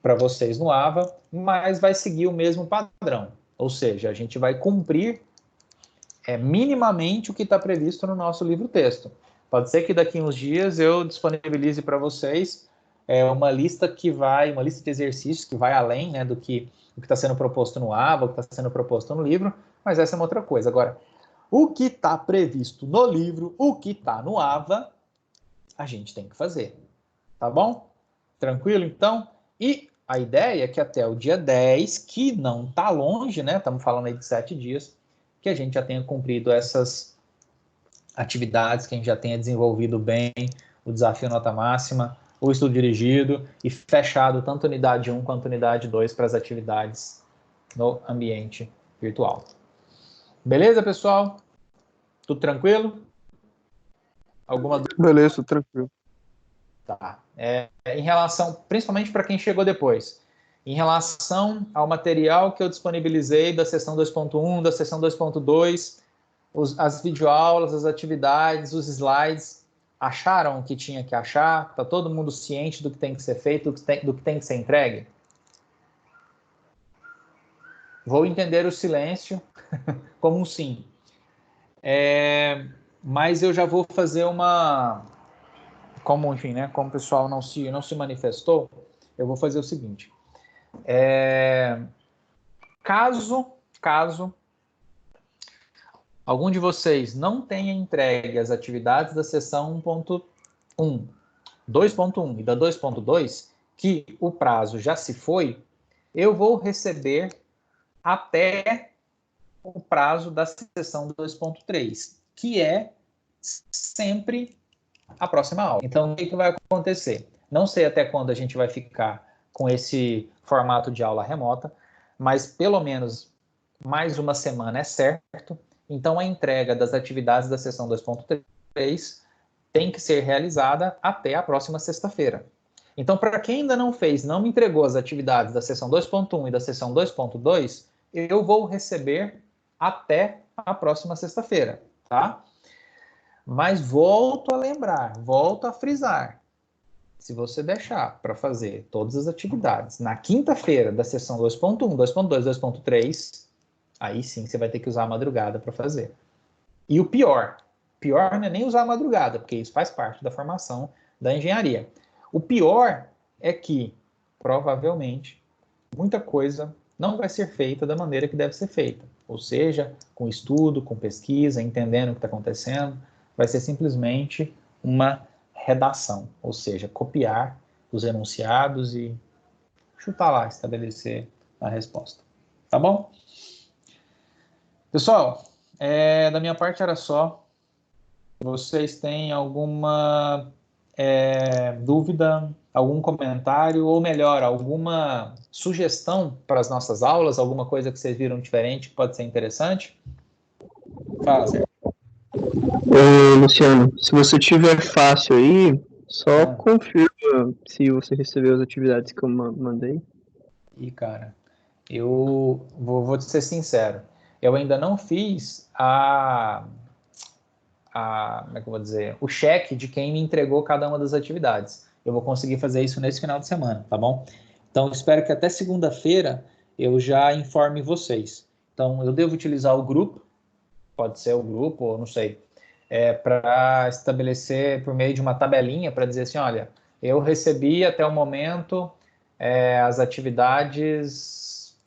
para vocês no AVA, mas vai seguir o mesmo padrão, ou seja, a gente vai cumprir minimamente o que está previsto no nosso livro-texto. Pode ser que daqui a uns dias eu disponibilize para vocês uma lista de exercícios que vai além, né, do que está sendo proposto no AVA, o que está sendo proposto no livro, mas essa é uma outra coisa. Agora, o que está previsto no livro, o que está no AVA, a gente tem que fazer. Tá bom? Tranquilo, então? E a ideia é que até o dia 10, que não está longe, né? Estamos falando aí de 7 dias, que a gente já tenha cumprido essas atividades, que a gente já tenha desenvolvido bem o desafio nota máxima, o estudo dirigido e fechado tanto unidade 1 quanto unidade 2 para as atividades no ambiente virtual. Beleza, pessoal? Tudo tranquilo? Alguma dúvida? Beleza, tranquilo. Tá. Em relação, principalmente para quem chegou depois, em relação ao material que eu disponibilizei da sessão 2.1, da sessão 2.2, as videoaulas, as atividades, os slides, acharam o que tinha que achar? Está todo mundo ciente do que tem que ser feito, do que tem que ser entregue? Vou entender o silêncio como um sim. Mas eu já vou fazer como, enfim, né, como o pessoal não se manifestou, eu vou fazer o seguinte. Caso algum de vocês não tenha entregue as atividades da sessão 1.1, 2.1 e da 2.2, que o prazo já se foi, eu vou receber até o prazo da sessão 2.3, que é sempre a próxima aula. Então, o que vai acontecer? Não sei até quando a gente vai ficar com esse formato de aula remota, mas pelo menos mais uma semana é certo. Então, a entrega das atividades da sessão 2.3 tem que ser realizada até a próxima sexta-feira. Então, para quem ainda não fez, não me entregou as atividades da sessão 2.1 e da sessão 2.2, eu vou receber até a próxima sexta-feira, tá? Mas volto a lembrar, volto a frisar. Se você deixar para fazer todas as atividades na quinta-feira da sessão 2.1, 2.2, 2.3, aí sim você vai ter que usar a madrugada para fazer. E o pior não é nem usar a madrugada, porque isso faz parte da formação da engenharia. O pior é que, provavelmente, muita coisa não vai ser feita da maneira que deve ser feita. Ou seja, com estudo, com pesquisa, entendendo o que está acontecendo, vai ser simplesmente uma redação, ou seja, copiar os enunciados e chutar lá, estabelecer a resposta. Tá bom? Pessoal, da minha parte era só. Vocês têm alguma dúvida, algum comentário, ou melhor, alguma sugestão para as nossas aulas, alguma coisa que vocês viram diferente que pode ser interessante? Fala, Sérgio. Ô, Luciano, se você tiver fácil aí, só confirma se você recebeu as atividades que eu mandei. E, cara, eu vou te ser sincero, eu ainda não fiz a como é que eu vou dizer, o cheque de quem me entregou cada uma das atividades. Eu vou conseguir fazer isso nesse final de semana, tá bom? Então, espero que até segunda-feira eu já informe vocês. Então, eu devo utilizar o grupo, pode ser o grupo, ou não sei, para estabelecer por meio de uma tabelinha, para dizer assim, olha, eu recebi até o momento as atividades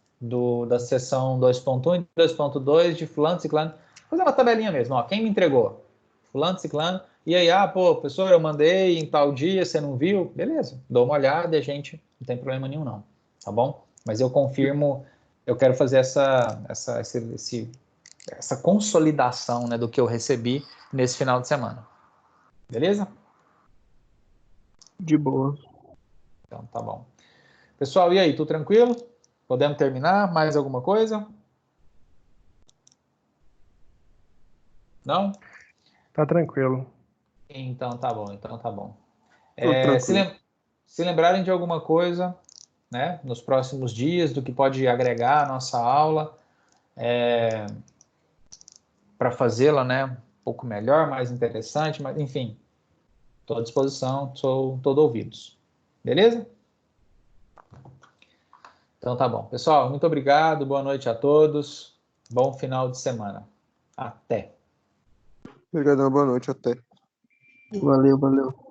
da seção 2.1 e 2.2 de fulano, ciclano, fazer uma tabelinha mesmo, ó, quem me entregou? Fulano, ciclano, e aí, professor, eu mandei em tal dia, você não viu? Beleza, dou uma olhada e a gente não tem problema nenhum não, tá bom? Mas eu confirmo, eu quero fazer essa consolidação, né, do que eu recebi nesse final de semana. Beleza? De boa. Então, tá bom. Pessoal, e aí, tudo tranquilo? Podemos terminar? Mais alguma coisa? Não? Tá tranquilo. Então tá bom, então tá bom. Tudo tranquilo. Se lembrarem de alguma coisa, né, nos próximos dias, do que pode agregar à nossa aula, para fazê-la, né, um pouco melhor, mais interessante, mas enfim, estou à disposição, sou todo ouvidos. Beleza? Então tá bom. Pessoal, muito obrigado, boa noite a todos, bom final de semana. Até. Obrigadão, boa noite, até. Valeu, valeu.